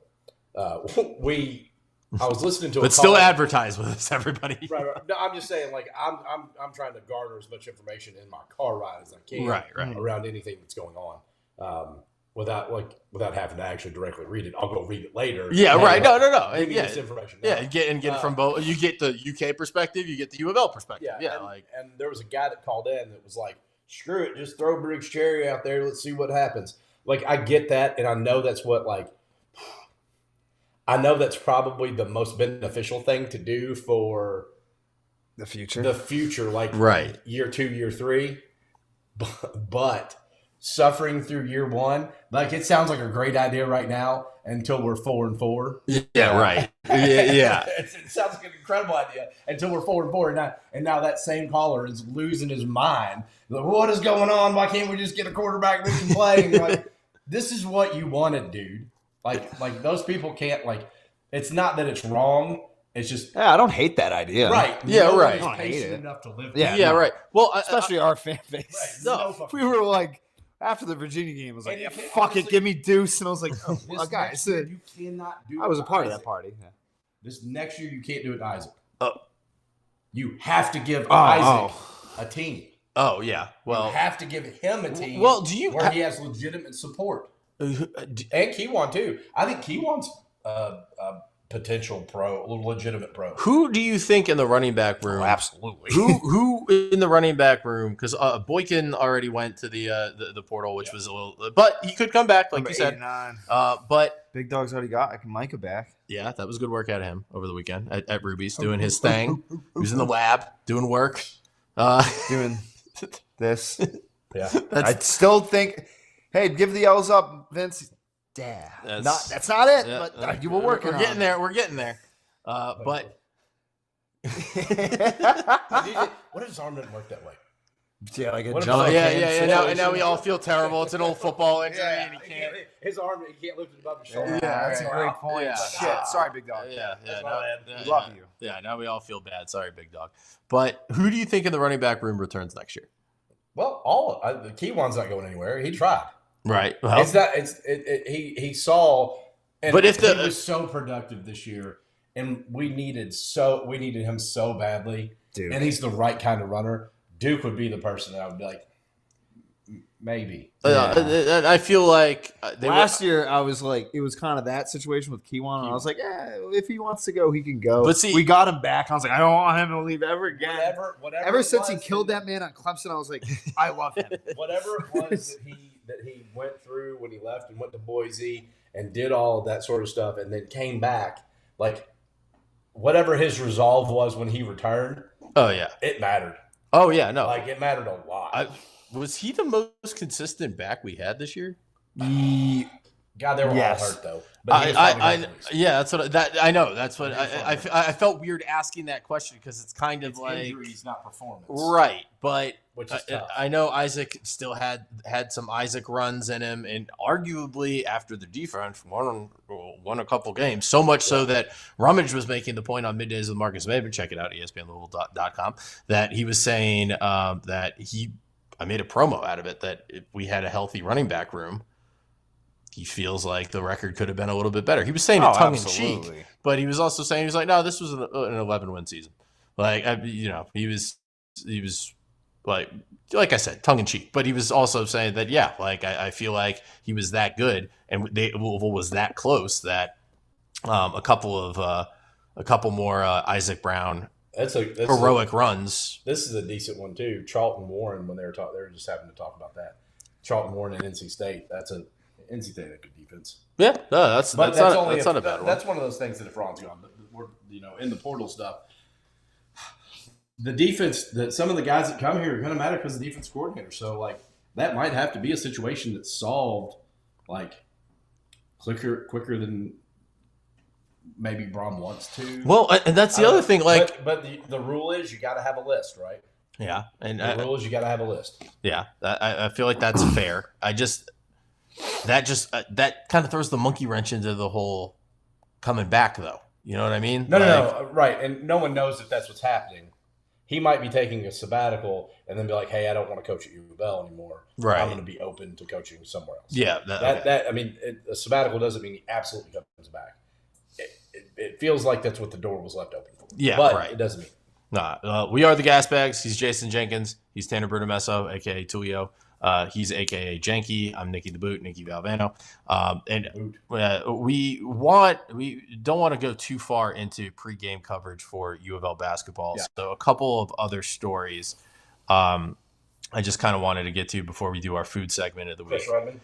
Speaker 2: we I was listening to,
Speaker 1: but still advertise with us, everybody.
Speaker 2: Right. No, I'm just saying, like I'm trying to garner as much information in my car ride as I can,
Speaker 1: right.
Speaker 2: around anything that's going on, without having to actually directly read it. I'll go read it later.
Speaker 1: Yeah, right. No.
Speaker 2: Give me this information. Now.
Speaker 1: Yeah, get it from both. You get the UK perspective, you get the U of L perspective. Yeah,
Speaker 2: and there was a guy that called in that was like, "Screw it, just throw Briggs Cherry out there. Let's see what happens." Like, I get that, and I know that's what I know that's probably the most beneficial thing to do for
Speaker 3: the future. Like
Speaker 1: right.
Speaker 2: year 2, year 3, but suffering through year 1, like, it sounds like a great idea right now until we're 4-4.
Speaker 1: Yeah, right. Yeah.
Speaker 2: It sounds like an incredible idea until we're 4-4, and now that same caller is losing his mind. Like, what is going on? Why can't we just get a quarterback that can play? And you're like, this is what you wanted, dude. Like those people can't, like, it's not that it's wrong. It's just,
Speaker 3: I don't hate that idea.
Speaker 2: right.
Speaker 1: Yeah, right.
Speaker 2: I don't hate it enough to live.
Speaker 1: Yeah, right. Well,
Speaker 3: especially our fan base.
Speaker 2: Right.
Speaker 3: No, we were like, after the Virginia game, I was like,
Speaker 2: And
Speaker 3: fuck it, give me Deuce. And I was like,
Speaker 2: This
Speaker 3: guys,
Speaker 2: next year, you cannot do it.
Speaker 3: I was a part of
Speaker 2: Isaac.
Speaker 3: that party. Yeah.
Speaker 2: This next year, you can't do it to Isaac.
Speaker 1: Oh.
Speaker 2: You have to give Isaac a team.
Speaker 1: Oh, yeah. Well,
Speaker 2: you have to give him a team.
Speaker 1: Well, do you
Speaker 2: where he has legitimate support, and Keywan too. I think Keywan's a potential pro, a legitimate pro.
Speaker 1: Who do you think in the running back room?
Speaker 3: Oh, absolutely.
Speaker 1: Who in the running back room? Because Boykin already went to the portal, which was a little, but he could come back, like you said. But
Speaker 3: Big Dog's already got Micah back.
Speaker 1: Yeah, that was good work out of him over the weekend at Ruby's, doing his thing. He was in the lab doing work,
Speaker 3: doing this.
Speaker 2: Yeah,
Speaker 3: I still think. Hey, give the L's up, Vince. Yeah, that's not it.
Speaker 1: Yeah,
Speaker 3: but you were working.
Speaker 1: We're getting there. We're getting there. But
Speaker 2: what if his arm didn't work that way?
Speaker 3: Yeah, like a
Speaker 2: What if-
Speaker 3: jump.
Speaker 1: yeah. Now we all feel terrible. It's an old football injury, and he can't.
Speaker 2: His arm, he can't lift it above his shoulder.
Speaker 3: Yeah, that's a great point.
Speaker 1: Yeah.
Speaker 3: Shit, sorry, Big Dog.
Speaker 1: Yeah.
Speaker 3: We love you.
Speaker 1: Yeah, now we all feel bad. Sorry, Big Dog. But who do you think in the running back room returns next year?
Speaker 2: Well, the Keywan's not going anywhere. He tried.
Speaker 1: Right. Well,
Speaker 2: he saw. And
Speaker 1: but if
Speaker 2: he was so productive this year, and we needed him so badly,
Speaker 3: Dude.
Speaker 2: And he's the right kind of runner. Duke would be the person that I would be like, maybe.
Speaker 1: I feel like
Speaker 3: last year I was like, it was kind of that situation with Keywan, and I was like, if he wants to go, he can go.
Speaker 1: But see,
Speaker 3: we got him back. I was like, I don't want him to leave ever again.
Speaker 2: Whatever.
Speaker 3: Ever since he killed that man on Clemson, I was like, I love him.
Speaker 2: Whatever it was that he went through when he left and went to Boise and did all of that sort of stuff, and then came back, like whatever his resolve was when he returned.
Speaker 1: Oh yeah,
Speaker 2: it mattered.
Speaker 1: Oh yeah, no,
Speaker 2: like it mattered a lot.
Speaker 1: Was he the most consistent back we had this year?
Speaker 2: God, they were all hurt though.
Speaker 1: But that's what I know. That's what I felt weird asking that question because it's kind of like
Speaker 2: injuries, not performance,
Speaker 1: right? But
Speaker 2: which is tough.
Speaker 1: I know Isaac still had some Isaac runs in him, and arguably after the defense won a couple games, so much so that Rummage was making the point on Middays with Marcus Maben. Check it out, ESPNLouisville.com. That he was saying that I made a promo out of it that if we had a healthy running back room, he feels like the record could have been a little bit better. He was saying it tongue in cheek, but he was also saying, he was like, no, this was an 11-win season. Like, he was like I said, tongue in cheek, but he was also saying that, I feel like he was that good and Louisville was that close that a couple more Isaac Brown
Speaker 2: that's
Speaker 1: heroic runs.
Speaker 2: This is a decent one too. Charlton Warren, when they were just having to talk about that. Charlton Warren and NC State. NC State had good defense.
Speaker 1: Yeah, no, that's not a bad one.
Speaker 2: That's one of those things that if Ron's gone, but we're in the portal stuff. The defense, that some of the guys that come here are going to matter because the defense coordinator. So like that might have to be a situation that's solved like quicker than maybe Brohm wants to.
Speaker 1: Well, and that's the other thing. Like,
Speaker 2: but the rule is you got to have a list, right?
Speaker 1: Yeah, and
Speaker 2: the rule is you got to have a list.
Speaker 1: Yeah, I feel like that's fair. That kind of throws the monkey wrench into the whole coming back, though. You know what I mean?
Speaker 2: No, right. And no one knows if that's what's happening. He might be taking a sabbatical and then be like, "Hey, I don't want to coach at Ville anymore.
Speaker 1: Right.
Speaker 2: I'm going to be open to coaching somewhere else."
Speaker 1: Yeah,
Speaker 2: a sabbatical doesn't mean he absolutely comes back. it feels like that's what the door was left open for.
Speaker 1: Yeah,
Speaker 2: but
Speaker 1: right.
Speaker 2: It doesn't mean.
Speaker 1: Nah, we are the Gas Bags. He's Jason Jenkins. He's Tanner Bruttomesso, a.k.a. Tulio. He's a.k.a. Jenky. I'm Nicky the Boot, Nick Valvano. And we don't want to go too far into pregame coverage for U of L basketball. Yeah. So a couple of other stories I just kind of wanted to get to before we do our food segment of the week.
Speaker 2: Chris Redman?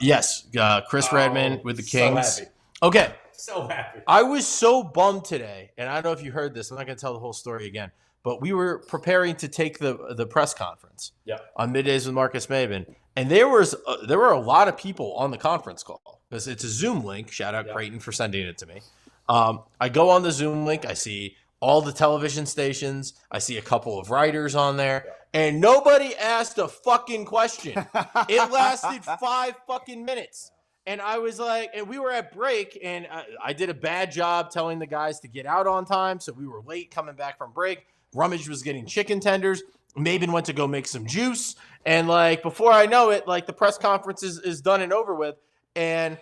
Speaker 1: Yes, Chris Redman with the Kings.
Speaker 2: So happy.
Speaker 1: Okay.
Speaker 2: So happy.
Speaker 1: I was so bummed today, and I don't know if you heard this. I'm not going to tell the whole story again, but we were preparing to take the press conference on Middays with Marcus Maben, and there were a lot of people on the conference call because it's a Zoom link. Shout out Creighton for sending it to me. I go on the Zoom link. I see all the television stations. I see a couple of writers on there, and nobody asked a fucking question. It lasted 5 fucking minutes. And I was like, and we were at break, and I did a bad job telling the guys to get out on time, so we were late coming back from break. Rummage was getting chicken tenders. Maben went to go make some juice, and like before I know it, like the press conference is done and over with, and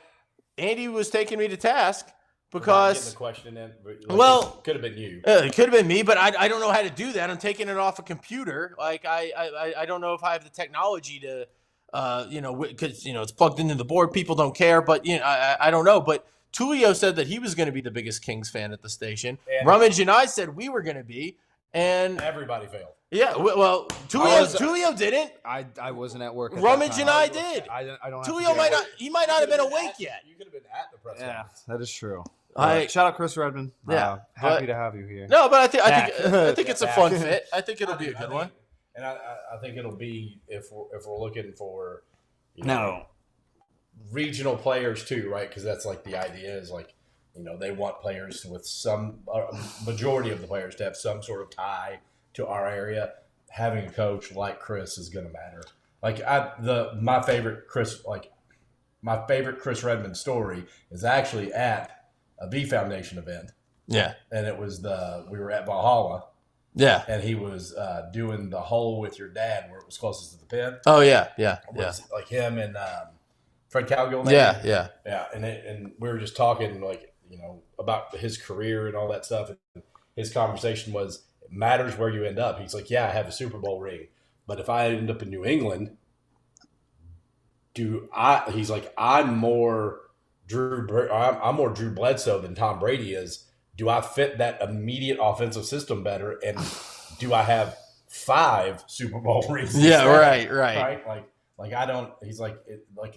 Speaker 1: Andy was taking me to task because
Speaker 2: the question in,
Speaker 1: could
Speaker 2: have been you.
Speaker 1: It could have been me, but I don't know how to do that. I'm taking it off a computer. Like I don't know if I have the technology to. Because it's plugged into the board. People don't care, but I don't know. But Tulio said that he was going to be the biggest Kings fan at the station. And Rummage and I said we were going to be, and
Speaker 2: everybody failed.
Speaker 1: Yeah, well, Tulio didn't.
Speaker 3: I wasn't at work.
Speaker 1: Rummage and I did.
Speaker 3: I don't.
Speaker 1: Tulio might not. He might not have been awake yet.
Speaker 2: You could have been at the press conference.
Speaker 3: That is true. Shout out Chris Redman.
Speaker 1: Yeah,
Speaker 3: happy to have you here.
Speaker 1: No, but I think it's a fun fit. I think it'll be a good one.
Speaker 2: And I think it'll be if we're looking for regional players too, right? Because that's like the idea is like they want players with some majority of the players to have some sort of tie to our area. Having a coach like Chris is going to matter. Like my favorite Chris Redman story is actually at a V Foundation event.
Speaker 1: Yeah,
Speaker 2: and it was we were at Valhalla.
Speaker 1: Yeah,
Speaker 2: and he was doing the hole with your dad where it was closest to the pin.
Speaker 1: Oh yeah.
Speaker 2: Like him and Fred Cowgill.
Speaker 1: Yeah.
Speaker 2: And we were just talking about his career and all that stuff. And his conversation was, it matters where you end up. He's like, yeah, I have a Super Bowl ring, but if I end up in New England, he's like, I'm more Drew Bledsoe than Tom Brady is. Do I fit that immediate offensive system better? And do I have 5 Super Bowl rings?
Speaker 1: Yeah, right.
Speaker 2: Like I don't. He's like,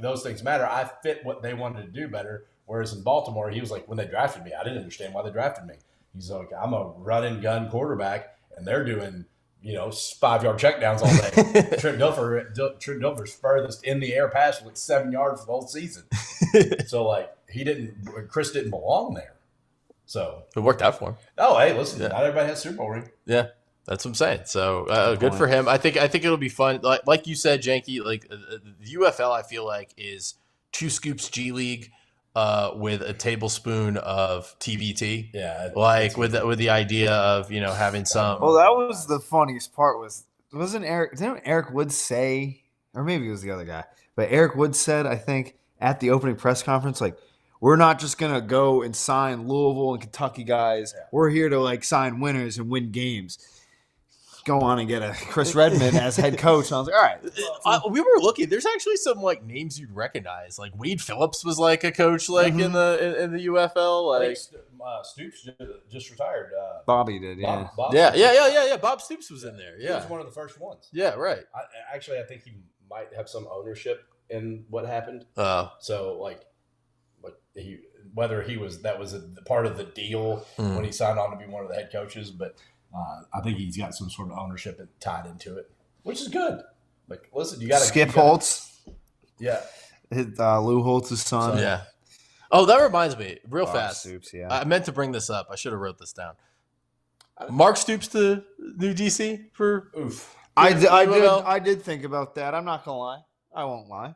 Speaker 2: those things matter. I fit what they wanted to do better. Whereas in Baltimore, he was like, when they drafted me, I didn't understand why they drafted me. He's like, I'm a run and gun quarterback, and they're doing 5-yard checkdowns all day. Trent Dilfer's furthest in the air pass was 7 yards for the whole season. So like Chris didn't belong there. So
Speaker 1: it worked out for him.
Speaker 2: Oh, hey, listen, not everybody has a Super Bowl ring.
Speaker 1: Yeah, that's what I'm saying. So good for him. I think it'll be fun. Like you said, Jenky, like the UFL, I feel like is 2 scoops G League with a tablespoon of TBT.
Speaker 2: Yeah,
Speaker 1: like with the idea of having some.
Speaker 3: Well, that was the funniest part. Wasn't Eric? Didn't Eric Woods say, or maybe it was the other guy, but Eric Woods said, I think at the opening press conference, like, we're not just going to go and sign Louisville and Kentucky guys. Yeah. We're here to, sign winners and win games. Go on and get a Chris Redman as head coach. And I was like, all right.
Speaker 1: We were looking. There's actually some, names you'd recognize. Like, Wade Phillips was, a coach, in the UFL.
Speaker 2: Like, Stoops just retired.
Speaker 3: Bobby did, yeah.
Speaker 2: Bob
Speaker 1: Yeah. Bob Stoops was in there, yeah.
Speaker 2: He was one of the first ones.
Speaker 1: Yeah, right.
Speaker 2: I think he might have some ownership in what happened. So, that was a part of the deal when he signed on to be one of the head coaches, but I think he's got some sort of ownership tied into it, which is good. Like, listen, you got to
Speaker 3: Skip Holtz.
Speaker 2: Yeah,
Speaker 3: Lou Holtz's son.
Speaker 1: Yeah. Oh, that reminds me, real
Speaker 3: Bob
Speaker 1: fast.
Speaker 3: Stoops, yeah.
Speaker 1: I meant to bring this up. I should have wrote this down. Mark Stoops to new DC for
Speaker 2: oof.
Speaker 3: I did think about that. I'm not gonna lie. I won't lie.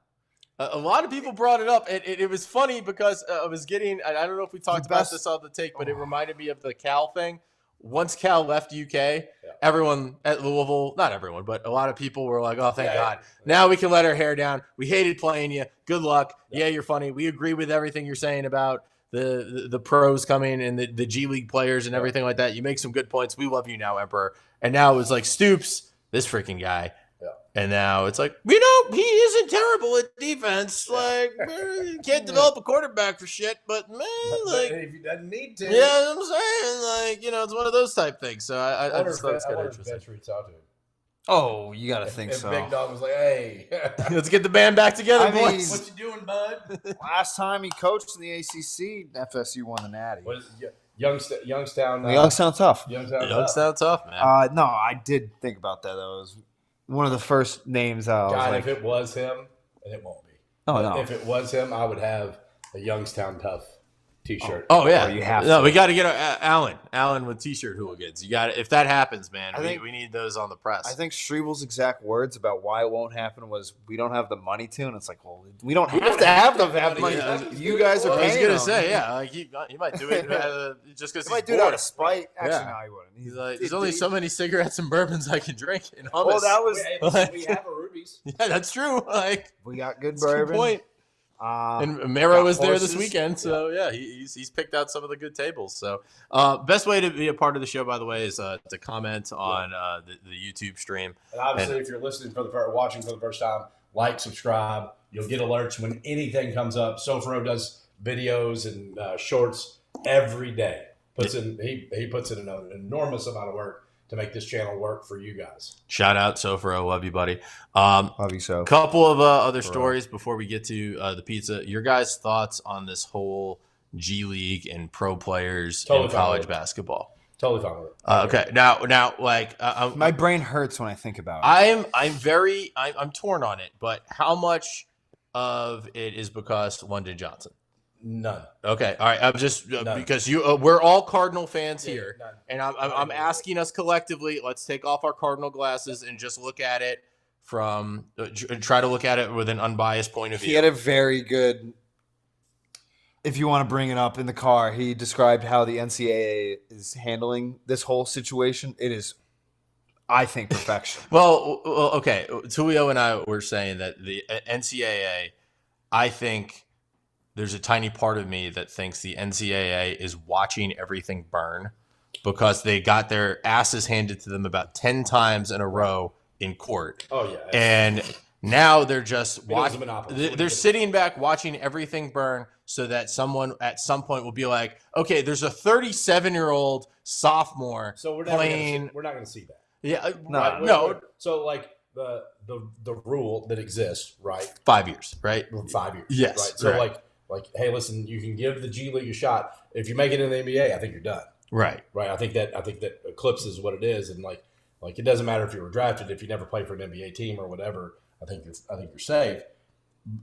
Speaker 1: A lot of people brought it up. It was funny because I was getting – I don't know if we talked about this on the take, but it reminded me of the Cal thing. Once Cal left UK, everyone at Louisville – not everyone, but a lot of people were like, oh, thank God. Now we can let our hair down. We hated playing you. Good luck. Yeah, you're funny. We agree with everything you're saying about the pros coming and the G League players and everything like that. You make some good points. We love you now, Emperor. And now it's like Stoops, this freaking guy.
Speaker 2: Yeah.
Speaker 1: And now it's like, he isn't terrible at defense. Like, you can't develop a quarterback for shit, but man, like,
Speaker 2: if he doesn't need to.
Speaker 1: Yeah, I'm saying, like, it's one of those type things. So I just thought it's kind of interesting.
Speaker 3: Oh, you got to think
Speaker 2: if
Speaker 3: so.
Speaker 2: Big Dog was like, hey.
Speaker 1: Let's get the band back together,
Speaker 3: I mean,
Speaker 1: boys.
Speaker 2: What you doing, bud?
Speaker 3: Last time he coached in the ACC, FSU won the Natty.
Speaker 2: What is it? Youngstown.
Speaker 3: Youngstown tough.
Speaker 1: Youngstown tough, man.
Speaker 3: No, I did think about that, though. It was one of the first names I was
Speaker 2: God,
Speaker 3: like,
Speaker 2: if it was him, and it won't be.
Speaker 3: Oh, no.
Speaker 2: If it was him, I would have a Youngstown Tough T-shirt.
Speaker 1: Oh yeah,
Speaker 3: you have
Speaker 1: no.
Speaker 3: to.
Speaker 1: We got to get Allen with T-shirt hooligans. You got if that happens, man. We need those on the press.
Speaker 3: I think Strebel's exact words about why it won't happen was we don't have the money to, and it's like, well, we don't have to have the money. You guys are
Speaker 1: I was
Speaker 3: paying
Speaker 1: gonna
Speaker 3: him.
Speaker 1: say, yeah, like he might do it just because
Speaker 3: He might do it out of spite. Actually, no, he wouldn't.
Speaker 1: He's like, there's only so many cigarettes and bourbons I can drink and hummus.
Speaker 3: Well, that was.
Speaker 2: We have a Ruby's.
Speaker 1: Yeah, that's true. Like
Speaker 3: We got good
Speaker 1: that's a good
Speaker 3: bourbon.
Speaker 1: point. And Mero was there this
Speaker 3: horses.
Speaker 1: weekend, so yeah, he's picked out some of the good tables. So best way to be a part of the show, by the way, is to comment on the YouTube stream.
Speaker 2: And obviously, if you're listening watching for the first time, like, subscribe. You'll get alerts when anything comes up. Sofro does videos and shorts every day. He puts in an enormous amount of work to make this channel work for you guys.
Speaker 1: Shout out Sofro, love you, buddy.
Speaker 3: Love you so.
Speaker 1: Couple of other stories before we get to the pizza. Your guys' thoughts on this whole G League and pro players in college basketball?
Speaker 2: Totally fine with it.
Speaker 1: Okay, now, like
Speaker 3: My brain hurts when I think about it.
Speaker 1: I'm torn on it, but how much of it is because London Johnson?
Speaker 2: None.
Speaker 1: Okay, all right. I'm just because we're all Cardinal fans here,
Speaker 2: none.
Speaker 1: and I'm asking us collectively. Let's take off our Cardinal glasses and just look at it from try to look at it with an unbiased point of view.
Speaker 3: He had a very good. If you want to bring it up in the car, he described how the NCAA is handling this whole situation. It is, I think, perfection.
Speaker 1: Well, okay. Tulio and I were saying that the NCAA, I think. There's a tiny part of me that thinks the NCAA is watching everything burn because they got their asses handed to them about 10 times in a row in court.
Speaker 2: Oh, yeah.
Speaker 1: And now they're just watching.
Speaker 2: Monopoly.
Speaker 1: They're sitting back watching everything burn so that someone at some point will be like, okay, there's a 37-year-old sophomore
Speaker 2: So we're not going to see that.
Speaker 1: Yeah.
Speaker 3: No.
Speaker 2: So, like, the rule that exists, right?
Speaker 1: 5 years, right?
Speaker 2: 5 years.
Speaker 1: Yes.
Speaker 2: Right. So,
Speaker 1: right.
Speaker 2: like, hey, listen, you can give the G League a shot. If you make it in the NBA, I think you're done.
Speaker 1: Right.
Speaker 2: Right. I think that eclipses what it is, and like it doesn't matter if you were drafted, if you never played for an NBA team or whatever. I think you're safe.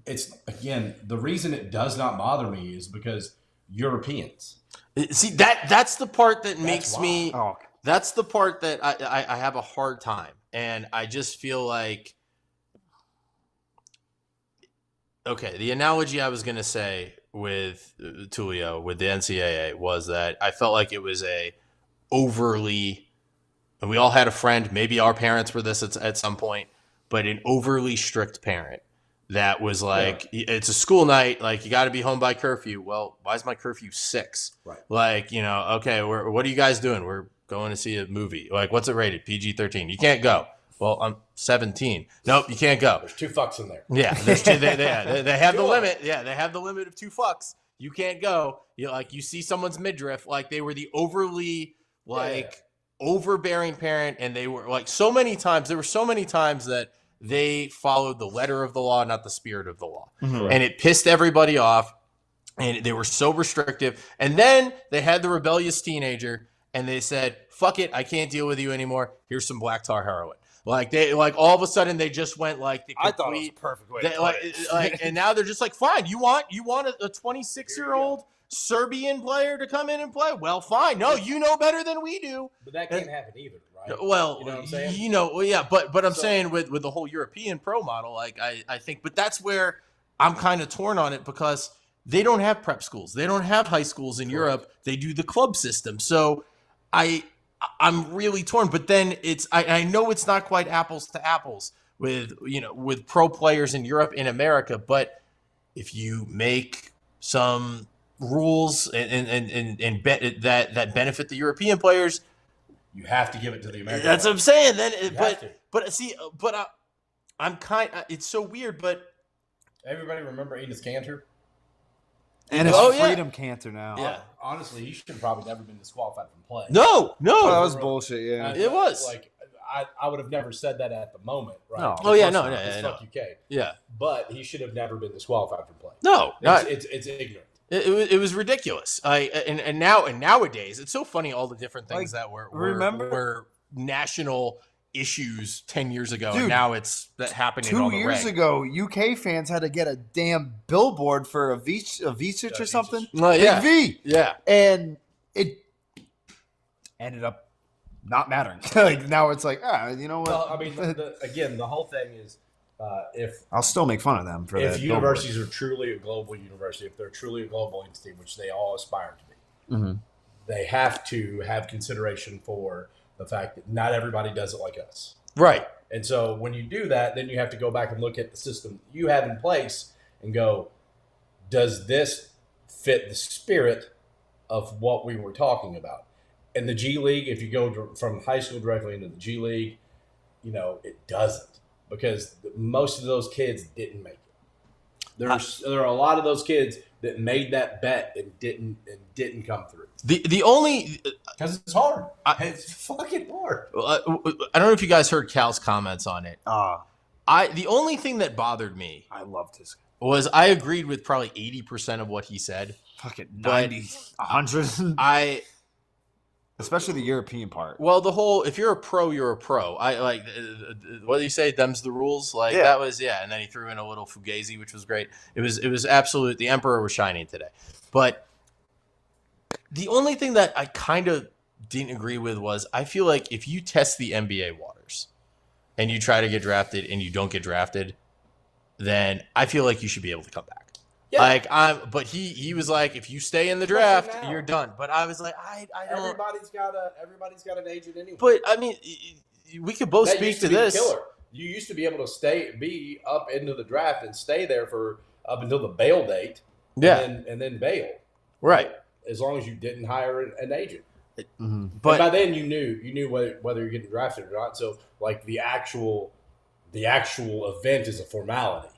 Speaker 2: It's again the reason it does not bother me is because Europeans.
Speaker 1: See that's the part that makes me.
Speaker 3: Oh.
Speaker 1: That's the part that I have a hard time, and I just feel like. Okay, the analogy I was going to say with Tulio, with the NCAA, was that I felt like it was a overly, and we all had a friend, maybe our parents were this at some point, but an overly strict parent that was like, it's a school night, like you got to be home by curfew. Well, why is my curfew 6?
Speaker 2: Right.
Speaker 1: Like, okay, what are you guys doing? We're going to see a movie. Like, what's it rated? PG-13. You can't go. Well, I'm 17. Nope, you can't go.
Speaker 2: There's 2 fucks in there.
Speaker 1: Yeah, there's two, they have the limit. Yeah, they have the limit of 2 fucks. You can't go. You see someone's midriff, like they were the overly overbearing parent, and they were like so many times. There were so many times that they followed the letter of the law, not the spirit of the law, and it pissed everybody off. And they were so restrictive. And then they had the rebellious teenager, and they said, "Fuck it, I can't deal with you anymore. Here's some black tar heroin." Like all of a sudden they just went like the complete.
Speaker 3: I thought it was a perfect way to put it.
Speaker 1: And now they're just like, fine, you want a 26-year-old Serbian player to come in and play? Well, fine. No, you know better than we do.
Speaker 2: But that can't happen either, right?
Speaker 1: Well,
Speaker 2: you know what I'm saying?
Speaker 1: Yeah, but I'm saying with the whole European pro model, like I think, but that's where I'm kind of torn on it because they don't have prep schools, they don't have high schools in Europe. They do the club system, so I'm really torn, but then I know it's not quite apples to apples with pro players in Europe and America, but if you make some rules that benefit the European players,
Speaker 2: You have to give it to the American.
Speaker 1: that's what I'm
Speaker 2: players.
Speaker 1: saying. Then, it's so weird, but
Speaker 2: Everybody remember Enos Cantor?
Speaker 3: And it's Freedom Cantor now.
Speaker 1: Yeah.
Speaker 2: Honestly, he should have probably never been disqualified from play.
Speaker 1: no,
Speaker 3: Oh, that was bullshit. Yeah.
Speaker 1: It was.
Speaker 2: Like I would have never said that at the moment, right?
Speaker 3: No.
Speaker 1: Oh, yeah, no,
Speaker 2: It's
Speaker 1: no.
Speaker 2: fuck UK.
Speaker 1: yeah,
Speaker 2: But he should have never been disqualified from play.
Speaker 1: no,
Speaker 2: It's ignorant.
Speaker 1: It was ridiculous. And nowadays it's so funny all the different things that were national issues 10 years ago,
Speaker 3: Dude,
Speaker 1: and now it's that happening.
Speaker 3: 2 years ago, UK fans had to get a damn billboard for a Vicic or something.
Speaker 1: Yeah.
Speaker 3: Big V.
Speaker 1: Yeah,
Speaker 3: And it ended up not mattering. Like now it's like, you know what?
Speaker 2: Well, I mean, again, the whole thing is if
Speaker 3: I'll still make fun of them for that.
Speaker 2: if universities are truly a global university, if they're truly a global entity, which they all aspire to be,
Speaker 3: Mm-hmm.
Speaker 2: they have to have consideration for the fact that not everybody does it like us.
Speaker 1: right.
Speaker 2: And so when you do that, then you have to go back and look at the system you have in place and go, does this fit the spirit of what we were talking about? In the G League, if you go from high school directly into the G League, it doesn't, because most of those kids didn't make it. There are a lot of those kids that made that bet and didn't come through.
Speaker 1: The only
Speaker 2: Because it's hard. It's fucking hard.
Speaker 1: I don't know if you guys heard Cal's comments on it.
Speaker 3: I
Speaker 1: The only thing that bothered me
Speaker 3: loved his
Speaker 1: was I agreed with probably 80% of what he said.
Speaker 3: fucking
Speaker 1: But
Speaker 3: 90, 100. Especially the European part.
Speaker 1: Well, the whole, if you're a pro, you're a pro. I like, what do you say? Them's the rules. Like that was, and then he threw in a little Fugazi, which was great. It was absolute. The Emperor was shining today. But the only thing that I kind of didn't agree with was I feel like if you test the NBA waters and you try to get drafted and you don't get drafted, then I feel like you should be able to come back. Yeah. But he was like, if you stay in the draft, you're done. But I was like, I don't.
Speaker 2: Everybody's got an agent anyway.
Speaker 1: But I mean, we could both speak to this.
Speaker 2: Killer. You used to be able to be up into the draft and stay there for up until the bail date.
Speaker 1: Yeah.
Speaker 2: And then bail.
Speaker 1: Right.
Speaker 2: As long as you didn't hire an agent.
Speaker 3: Mm-hmm.
Speaker 2: But and by then you knew whether you're getting drafted or not. So like the actual event is a formality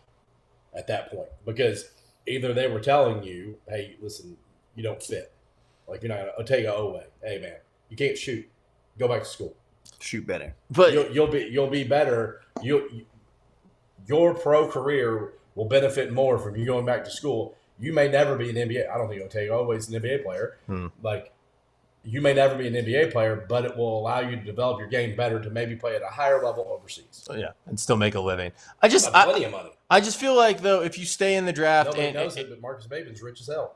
Speaker 2: at that point, because either they were telling you, hey, listen, you don't fit. Like you're not gonna take a away. Hey man, you can't shoot. Go back to school.
Speaker 3: Shoot better.
Speaker 1: But
Speaker 2: you'll be better. Your pro career will benefit more from you going back to school. You may never be an NBA. I don't think Otega always an NBA player. Like you may never be an NBA player, but it will allow you to develop your game better to maybe play at a higher level overseas.
Speaker 1: Yeah, and still make a living.
Speaker 2: Plenty of money.
Speaker 1: I just feel like though, if you stay in the draft,
Speaker 2: nobody knows it, but Marcus Baben's rich as hell.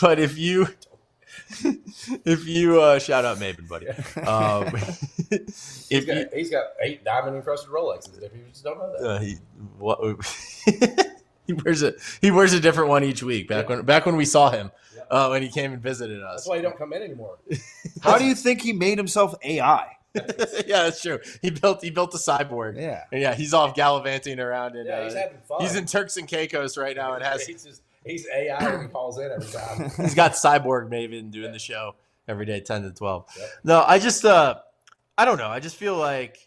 Speaker 1: But if you shout out Maven, buddy.
Speaker 2: He's got 8 diamond encrusted Rolexes. If you just don't know that,
Speaker 1: he wears a different one each week. Back when we saw him, when he came and visited us.
Speaker 2: That's why he don't come in anymore.
Speaker 3: How do you think he made himself AI?
Speaker 1: Yeah, that's true. He built a cyborg.
Speaker 3: Yeah,
Speaker 1: and yeah, he's off gallivanting around, and
Speaker 2: he's having fun.
Speaker 1: He's in Turks and Caicos right now, and
Speaker 2: he's AI when he calls in every time.
Speaker 1: He's got cyborg Maven doing the show every day, 10 to 12.
Speaker 2: Yep.
Speaker 1: No, I just I don't know. I just feel like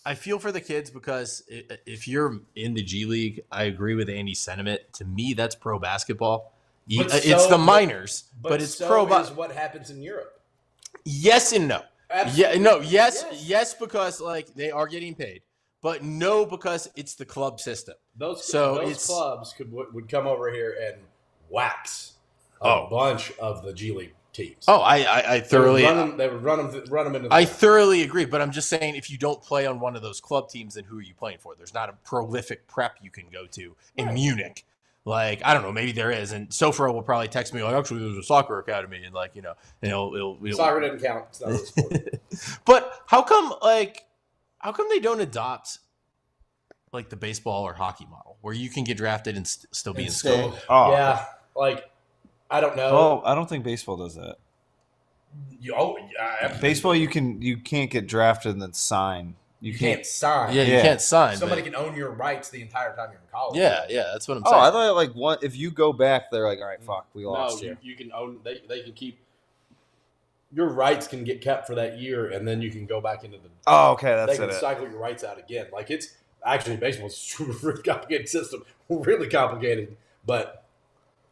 Speaker 1: I feel for the kids, because if you're in the G League, I agree with Andy's sentiment. To me, that's pro basketball. It's the minors, but it's pro.
Speaker 2: Is what happens in Europe.
Speaker 1: Yes and no.
Speaker 2: Absolutely.
Speaker 1: Yeah, no, yes, because like they are getting paid, but no, because it's the club system.
Speaker 2: Those clubs would come over here and wax a bunch of the G League teams.
Speaker 1: Oh, I thoroughly.
Speaker 2: They would run them into.
Speaker 1: I thoroughly agree, but I'm just saying, if you don't play on one of those club teams, then who are you playing for? There's not a prolific prep you can go to in Munich. Like, I don't know, maybe there is, and Sofra will probably text me like, actually, there's a soccer academy, and like, he'll
Speaker 2: soccer doesn't count. It's not a sport.
Speaker 1: But how come they don't adopt like the baseball or hockey model, where you can get drafted and still be in school?
Speaker 2: Yeah, like I don't know.
Speaker 3: Oh, I don't think baseball does that. Baseball, you can't get drafted and then sign
Speaker 2: You can't sign.
Speaker 1: Yeah, you can't sign.
Speaker 2: Somebody can own your rights the entire time you're in college.
Speaker 1: Yeah, that's what I'm saying.
Speaker 3: Oh, I thought like what if you go back, they're like, all right, fuck, we lost you.
Speaker 2: You can own. They can keep your rights can get kept for that year, and then you can go back into the.
Speaker 3: Oh, okay, that's
Speaker 2: they can cycle your rights out again. Like it's actually baseball's a really complicated system, really complicated, but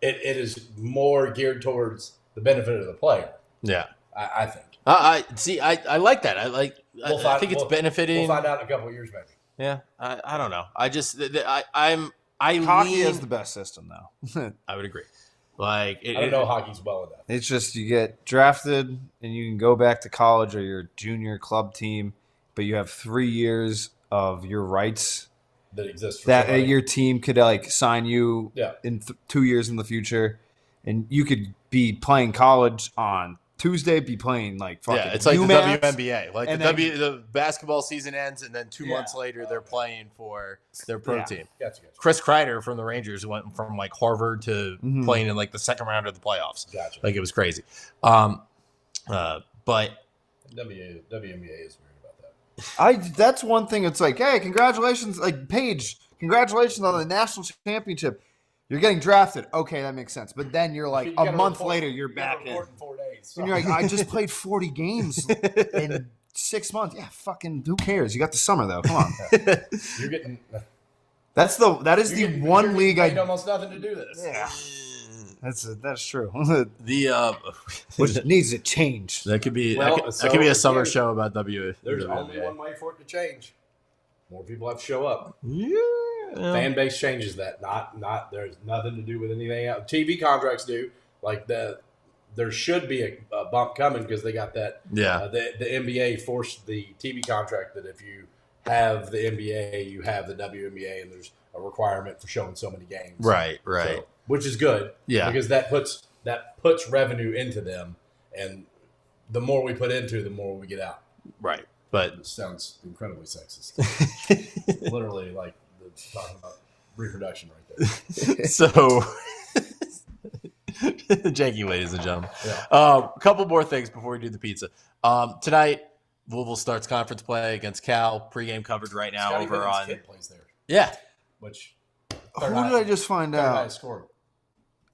Speaker 2: it is more geared towards the benefit of the player.
Speaker 1: Yeah,
Speaker 2: I think.
Speaker 1: I see. I like that. I think it's benefiting.
Speaker 2: We'll find out in a couple of years, maybe.
Speaker 1: Yeah, I don't know. I just
Speaker 3: Hockey is the best system, though.
Speaker 1: I would agree. Like
Speaker 2: I don't know hockey's well enough.
Speaker 3: It's just you get drafted and you can go back to college or your junior club team, but you have 3 years of your rights
Speaker 2: that exist.
Speaker 3: That your team could like sign you in 2 years in the future, and you could be playing college on Tuesday, be playing like fucking
Speaker 1: it's like
Speaker 3: UMass,
Speaker 1: the WNBA. Like the basketball season ends, and then 2 months later they're playing for their pro team.
Speaker 2: Gotcha.
Speaker 1: Chris Kreider from the Rangers went from like Harvard to playing in like the second round of the playoffs.
Speaker 2: Gotcha.
Speaker 1: Like it was crazy. But
Speaker 2: WNBA is weird about that.
Speaker 3: That's one thing. It's like, hey, congratulations, like Paige, congratulations on the national championship. You're getting drafted. Okay, that makes sense. But then you're like a month later, you're back in.
Speaker 2: 4 days. So.
Speaker 3: And you're like, I just played 40 games in 6 months. Yeah, fucking who cares? You got the summer though. Come on.
Speaker 2: You're getting.
Speaker 3: That is the one league I
Speaker 2: almost nothing to do this.
Speaker 3: Yeah. That's true.
Speaker 1: Which
Speaker 3: needs to change.
Speaker 1: That could be that could be a summer show about W.
Speaker 2: There's only one way for it to change. More people have to show up.
Speaker 1: Yeah.
Speaker 2: Fan base changes that. Not. There's nothing to do with anything else. TV contracts do. Like there should be a bump coming because they got that.
Speaker 1: Yeah.
Speaker 2: The NBA forced the TV contract that if you have the NBA, you have the WNBA, and there's a requirement for showing so many games.
Speaker 1: Right.
Speaker 2: So, which is good.
Speaker 1: Yeah.
Speaker 2: Because that puts revenue into them, and the more we put into, the more we get out.
Speaker 1: Right. But
Speaker 2: it sounds incredibly sexist. Literally, like talking about reproduction right there.
Speaker 1: So, Jenky, ladies and gentlemen.
Speaker 2: Yeah.
Speaker 1: A couple more things before we do the pizza. Tonight, Louisville starts conference play against Cal. Pregame coverage right now
Speaker 2: Scotty
Speaker 1: over
Speaker 2: Bennett's
Speaker 1: on.
Speaker 2: kid plays there.
Speaker 1: Yeah.
Speaker 2: Which.
Speaker 3: Who did I just find out?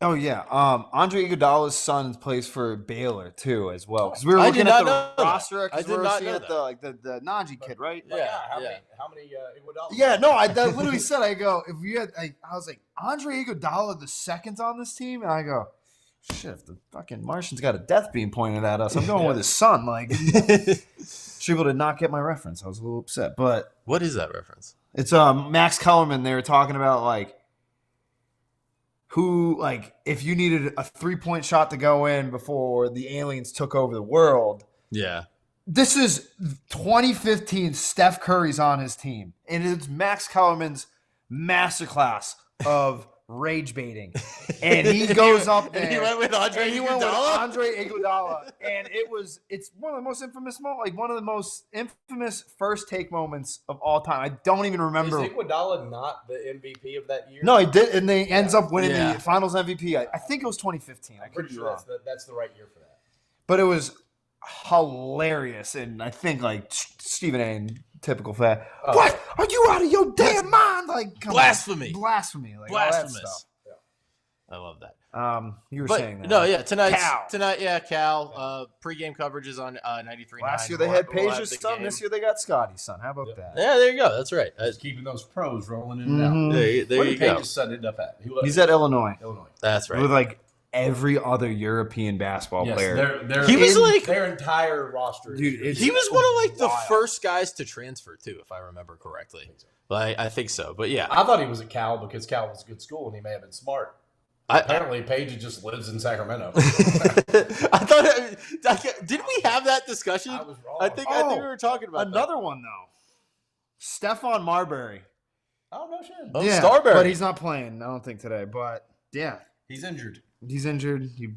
Speaker 3: Oh yeah, Andre Iguodala's son plays for Baylor too, as well. Because we were looking at the roster.
Speaker 1: I did not know
Speaker 3: that. The Najee kid, right?
Speaker 2: Yeah. How many Iguodala?
Speaker 3: Yeah, no, I literally said, I go, if we had, I was like, Andre Iguodala the second on this team, and I go, shit, if the fucking Martian's got a death beam pointed at us, I'm going with his son. Like, Shrivel did not get my reference. I was a little upset, but
Speaker 1: what is that reference?
Speaker 3: It's Max Kellerman. They were talking about like. Who, like, if you needed a 3-point shot to go in before the aliens took over the world.
Speaker 1: Yeah.
Speaker 3: This is 2015. Steph Curry's on his team. And it's Max Kellerman's masterclass of rage baiting. And he goes up there.
Speaker 1: And he went with Andre
Speaker 3: Iguodala. And it's one of the most infamous first take moments of all time. I don't even remember.
Speaker 2: Is Iguodala not the MVP of that year?
Speaker 3: No, he did, and they ends up winning the Finals MVP. I think it was 2015. I could be wrong.
Speaker 2: That's the right year for that.
Speaker 3: But it was hilarious, and I think like Stephen A. in typical fat. What? Are you out of your damn mind? Like
Speaker 1: blasphemy,
Speaker 3: like
Speaker 1: blasphemous.
Speaker 3: All that stuff.
Speaker 1: I love that.
Speaker 3: You were saying that.
Speaker 1: No, yeah, tonight, Cal. Pregame coverage is on 93.9.
Speaker 3: Last year they had Paige's son. This year they got Scotty's son. How about that?
Speaker 1: Yeah, there you go. That's right.
Speaker 2: Just keeping those pros rolling in and out.
Speaker 1: There you go.
Speaker 2: Paige's son ended up at?
Speaker 3: He's at Illinois.
Speaker 1: That's right.
Speaker 3: With like every other European basketball player.
Speaker 2: He
Speaker 1: was like
Speaker 2: their entire roster.
Speaker 3: Dude,
Speaker 1: he was one of like the first guys to transfer too, if I remember correctly. I think so. But yeah,
Speaker 2: I thought he was at Cal because Cal was a good school and he may have been smart. Apparently, Paige just lives in Sacramento.
Speaker 1: I thought. Did we have that discussion?
Speaker 2: I was wrong.
Speaker 1: I think we were talking about
Speaker 3: another one though. Stephon Marbury.
Speaker 2: Oh no shit.
Speaker 1: Oh, yeah, Starbury.
Speaker 3: But he's not playing. I don't think today. But yeah,
Speaker 2: he's injured.
Speaker 3: He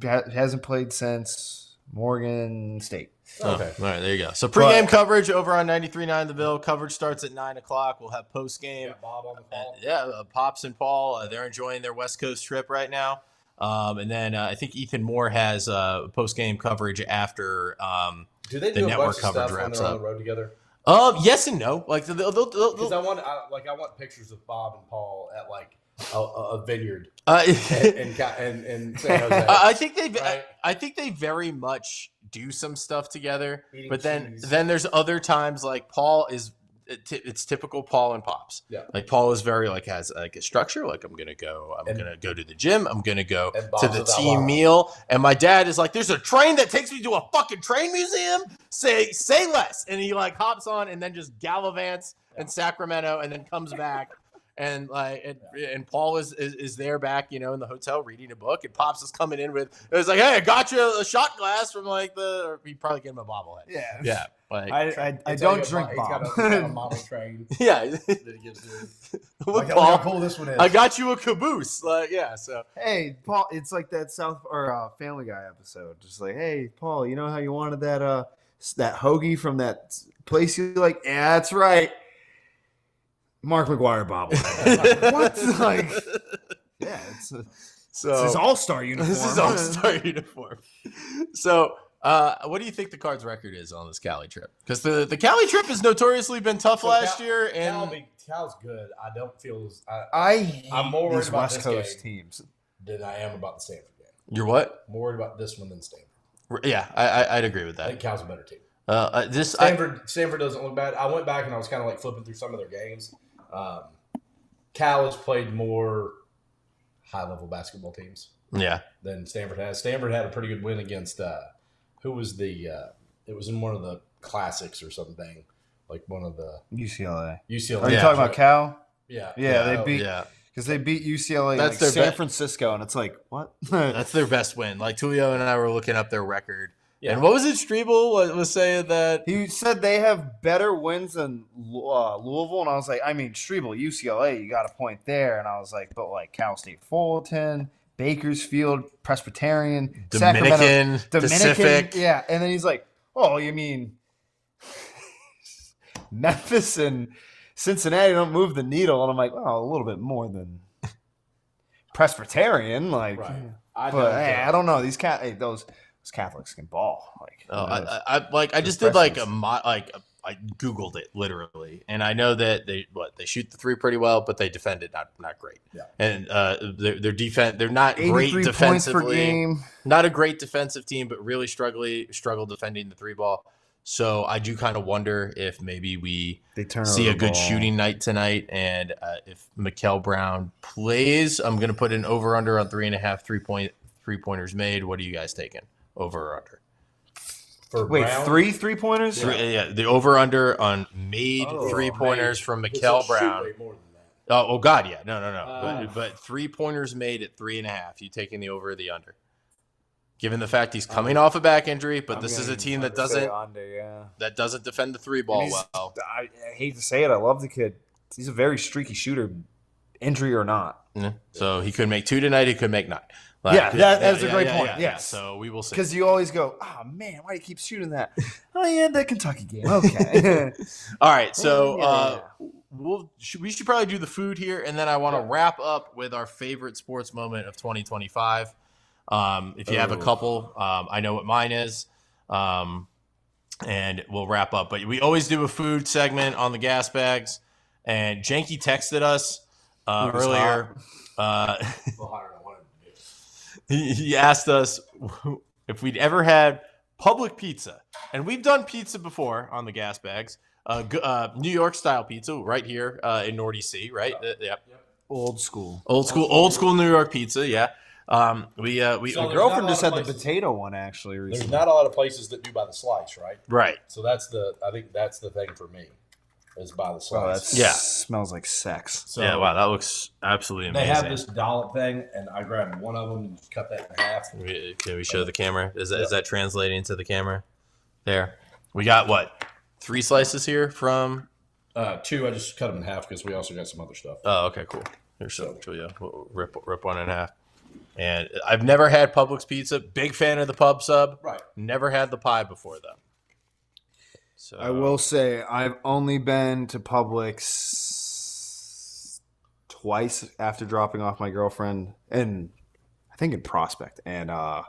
Speaker 3: hasn't played since Morgan State.
Speaker 1: Okay. All right, there you go. So pregame coverage over on 93.9 The Ville. Coverage starts at 9 o'clock. We'll have postgame.
Speaker 2: Bob on the call.
Speaker 1: Pops and Paul. They're enjoying their West Coast trip right now. And then I think Ethan Moore has postgame coverage after
Speaker 2: do they
Speaker 1: the
Speaker 2: do
Speaker 1: network
Speaker 2: a bunch
Speaker 1: coverage
Speaker 2: of stuff
Speaker 1: wraps
Speaker 2: when they're
Speaker 1: up.
Speaker 2: on the road together?
Speaker 1: Yes and no. Like
Speaker 2: Because I want pictures of Bob and Paul at like a vineyard in San Jose.
Speaker 1: I think they
Speaker 2: Right?
Speaker 1: I think they very much do some stuff together,
Speaker 2: Eating
Speaker 1: but
Speaker 2: cheese.
Speaker 1: then there's other times like Paul is it's typical Paul and Pops.
Speaker 2: Yeah.
Speaker 1: Like Paul is very like has like a structure. Like I'm gonna go to the gym. I'm gonna go to the team meal. And my dad is like, there's a train that takes me to a fucking train museum. Say less. And he like hops on and then just gallivants in Sacramento and then comes back. And and Paul is there back, in the hotel reading a book, and Pops is coming in with it was like, hey, I got you a shot glass from or he probably gave him a bobblehead.
Speaker 3: Yeah.
Speaker 1: Like
Speaker 3: I don't drink Bob.
Speaker 2: He's got a model train.
Speaker 1: Yeah.
Speaker 2: That he gives to him.
Speaker 1: Look,
Speaker 2: Like,
Speaker 1: Paul,
Speaker 2: pull this one in.
Speaker 1: I got you a caboose. Like, yeah. So
Speaker 3: Hey, Paul, it's like that Family Guy episode. Just like, hey, Paul, you know how you wanted that hoagie from that place you like? Yeah, that's right. Mark McGuire bobblehead. What? Like, yeah, it's his all-star uniform.
Speaker 1: This is all-star uniform. So, what do you think the Cards' record is on this Cali trip? Because the Cali trip has notoriously been tough last year, and
Speaker 2: Cal's good. I don't feel as
Speaker 3: I'm
Speaker 2: more worried
Speaker 3: these
Speaker 2: about
Speaker 3: West
Speaker 2: this
Speaker 3: Coast
Speaker 2: game
Speaker 3: teams
Speaker 2: than I am about the Stanford game.
Speaker 1: You're what?
Speaker 2: I'm more worried about this one than Stanford.
Speaker 1: Yeah, I'd agree with
Speaker 2: I
Speaker 1: that.
Speaker 2: think Cal's a better team. Stanford doesn't look bad. I went back and I was kind of like flipping through some of their games. Cal has played more high-level basketball teams than Stanford has. Stanford had a pretty good win against who was it was in one of the classics or something, like one of the
Speaker 3: UCLA.
Speaker 2: Are
Speaker 3: you talking about Cal?
Speaker 2: Yeah.
Speaker 3: They beat because they beat UCLA
Speaker 1: That's
Speaker 3: like
Speaker 1: their
Speaker 3: San Francisco, and it's like what?
Speaker 1: That's their best win. Like Tulio and I were looking up their record.
Speaker 2: Yeah.
Speaker 1: And what was it? Strebel was saying that
Speaker 3: he said they have better wins than Louisville, and I was like, I mean, Strebel, UCLA, you got a point there, and I was like, but like Cal State Fullerton, Bakersfield, Presbyterian,
Speaker 1: Dominican,
Speaker 3: Dominican,
Speaker 1: Pacific.
Speaker 3: yeah, and then he's like, oh, you mean Memphis and Cincinnati don't move the needle, and I'm like, well, a little bit more than Presbyterian, like,
Speaker 2: Right.
Speaker 3: I don't know. Those Catholics can ball. Like,
Speaker 1: I just did like I Googled it literally, and I know that they shoot the three pretty well, but they defend it not great.
Speaker 2: Yeah.
Speaker 1: And their defense, they're not great
Speaker 3: 83
Speaker 1: defensively.
Speaker 3: points per game.
Speaker 1: Not a great defensive team, but really struggle defending the three ball. So I do kind of wonder if maybe we see a good shooting night tonight, and if Mikal Brown plays, I'm going to put an over under on 3.5 3-pointers made. What are you guys taking? Over or under?
Speaker 3: Wait,
Speaker 2: Brown?
Speaker 3: 3 3-pointers?
Speaker 1: Yeah, the over under on made 3-pointers from Mikal Brown.
Speaker 2: Way more than that.
Speaker 1: Oh God, yeah, no. But 3-pointers made at 3.5. You taking the over or the under? Given the fact he's coming off a back injury, but this is a team that doesn't defend the three ball well.
Speaker 3: I hate to say it, I love the kid. He's a very streaky shooter, injury or not.
Speaker 1: Yeah. So he could make 2 tonight. He could make 9.
Speaker 3: That's a great point.
Speaker 1: Yeah. So we will see.
Speaker 3: Because you always go, oh man, why do you keep shooting that? Oh yeah, the Kentucky game. Okay.
Speaker 1: All right. So we should probably do the food here, and then I want to wrap up with our favorite sports moment of 2025. If you have a couple, I know what mine is, and we'll wrap up. But we always do a food segment on the gas bags, and Jenky texted us earlier. He asked us if we'd ever had public pizza, and we've done pizza before on the gas bags. New York style pizza right here in North DC, right? Yep.
Speaker 3: Old school
Speaker 1: New York pizza. Yeah.
Speaker 3: My girlfriend just had the potato one actually recently.
Speaker 2: There's not a lot of places that do by the slice, right?
Speaker 1: Right.
Speaker 2: So I think that's the thing for me, is by the slice.
Speaker 3: Smells like sex.
Speaker 2: So
Speaker 1: yeah, wow, that looks absolutely amazing.
Speaker 2: They have this dollop thing, and I grabbed one of them and just cut that in half.
Speaker 1: Can we show the camera? Is that translating to the camera? There. We got what? 3 slices here from
Speaker 2: 2. I just cut them in half because we also got some other stuff.
Speaker 1: Oh, okay, cool. Here's some. We'll rip one in half. And I've never had Publix pizza. Big fan of the pub sub.
Speaker 2: Right.
Speaker 1: Never had the pie before though. So
Speaker 3: I will say I've only been to Publix twice after dropping off my girlfriend, and I think in Prospect, and I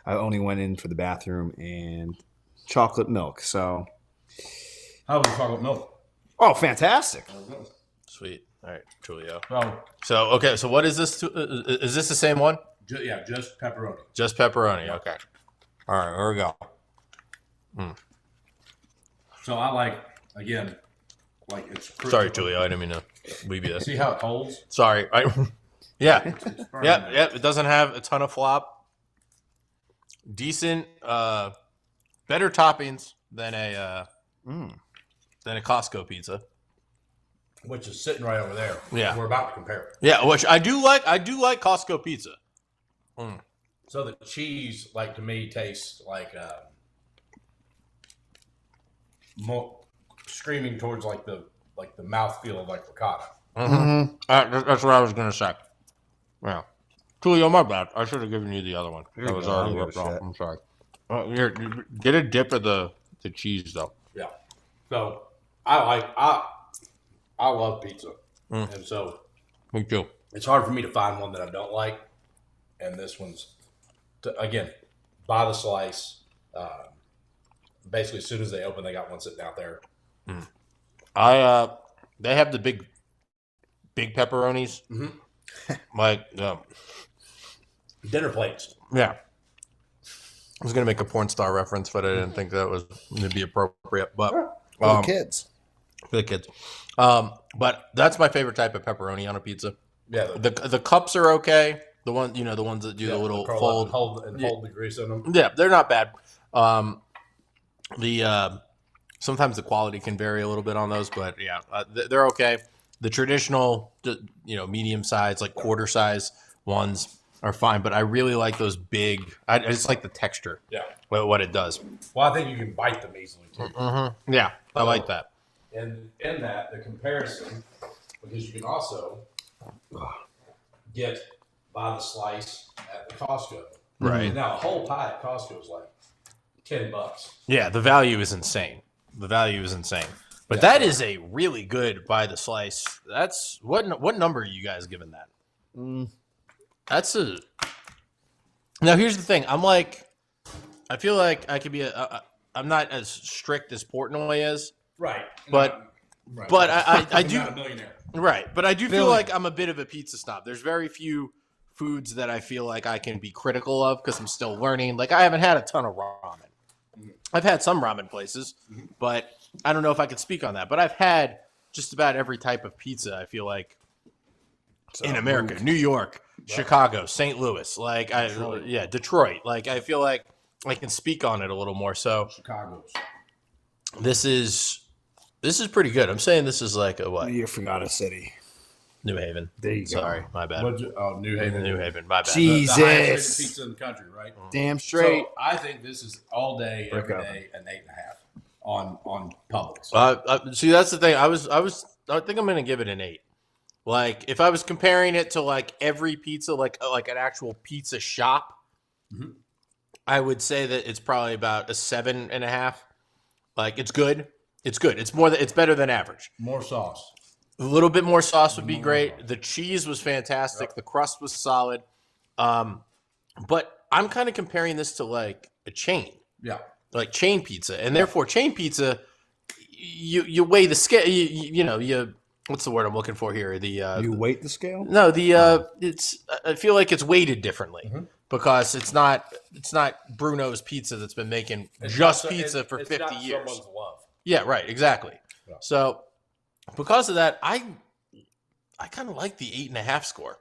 Speaker 3: only went in for the bathroom and chocolate milk. So
Speaker 2: How about chocolate milk?
Speaker 3: Oh, fantastic.
Speaker 1: Sweet. All right, Julio.
Speaker 2: Well,
Speaker 1: So, okay, so what is this? Is this the same one?
Speaker 2: Just pepperoni.
Speaker 1: Just pepperoni. Okay. All right, here we go.
Speaker 2: So I like, again, it's
Speaker 1: Sorry, Julio. I didn't mean to leave you there.
Speaker 2: See how it holds?
Speaker 1: Sorry. Yeah.
Speaker 2: It's firm.
Speaker 1: Yeah. It doesn't have a ton of flop. Decent, better toppings than a Costco pizza.
Speaker 2: Which is sitting right over there.
Speaker 1: Yeah.
Speaker 2: We're about to compare it.
Speaker 1: Yeah, which I do like. I do like Costco pizza.
Speaker 2: So the cheese, to me, tastes like more screaming towards the mouthfeel of ricotta.
Speaker 1: Mm-hmm. That's what I was gonna say. Yeah, Julio, my bad. I should have given you the other one. That was already ripped off. I'm sorry. Here, get a dip of the cheese though.
Speaker 2: Yeah. So I love pizza, and so
Speaker 1: Me too.
Speaker 2: it's hard for me to find one that I don't like. And this one's, again, by the slice. Basically, as soon as they open, they got one sitting out there.
Speaker 1: They have the big pepperonis.
Speaker 2: Dinner plates.
Speaker 1: Yeah. I was gonna make a porn star reference, but I didn't think that was gonna be appropriate. But
Speaker 3: For the kids.
Speaker 1: For the kids. But that's my favorite type of pepperoni on a pizza.
Speaker 2: Yeah.
Speaker 1: The cups are okay. The ones that do the little fold.
Speaker 2: Hold the grease in them.
Speaker 1: Yeah, they're not bad. Sometimes the quality can vary a little bit on those, but yeah, they're okay. The traditional, medium size, quarter size ones are fine, but I really like those big. I just like the texture.
Speaker 2: Yeah.
Speaker 1: What it does.
Speaker 2: Well, I think you can bite them easily too.
Speaker 1: Mm-hmm. Yeah, I like that.
Speaker 2: And in that, the comparison, because you can also get by the slice at the Costco.
Speaker 1: Right.
Speaker 2: Now, a whole pie at Costco is $10.
Speaker 1: Yeah, the value is insane. But that is a really good by the slice. That's what number are you guys giving that? That's a. Now here's the thing. I feel like I could be I'm not as strict as Portnoy is.
Speaker 2: Right.
Speaker 1: But I do.
Speaker 2: Not a millionaire.
Speaker 1: Right, but I do feel
Speaker 3: Ville.
Speaker 1: like I'm a bit of a pizza snob. There's very few foods that I feel like I can be critical of because I'm still learning. I haven't had a ton of ramen. I've had some ramen places, but I don't know if I could speak on that. But I've had just about every type of pizza, I feel like, in America. New York, Chicago, St. Louis, Detroit. I feel like I can speak on it a little more. So
Speaker 2: Chicago's.
Speaker 1: This is pretty good. I'm saying this is like a what?
Speaker 3: You forgot a city.
Speaker 1: New Haven.
Speaker 3: There you go.
Speaker 1: Sorry, my bad.
Speaker 2: New Haven.
Speaker 1: New Haven, my bad.
Speaker 3: Jesus.
Speaker 2: The highest rated pizza in the country, right?
Speaker 3: Damn straight.
Speaker 2: So I think this is all day, every day, an 8.5 on Publix.
Speaker 1: See, that's the thing. I think I'm gonna give it an 8. If I was comparing it to every pizza, like an actual pizza shop, I would say that it's probably about a 7.5. It's good. It's good. It's better than average.
Speaker 2: More sauce.
Speaker 1: A little bit more sauce would be great. The cheese was fantastic. Yep. The crust was solid. But I'm kind of comparing this to a chain.
Speaker 2: Yeah.
Speaker 1: Chain pizza. And therefore chain pizza, you weigh the scale, you what's the word I'm looking for here?
Speaker 3: You weight the scale?
Speaker 1: No, it's I feel like it's weighted differently because it's not Bruno's Pizza that's been making pizza for 50 years.
Speaker 2: Someone's love.
Speaker 1: Yeah, right, exactly. Yeah. So because of that, I kind of like the 8.5 score.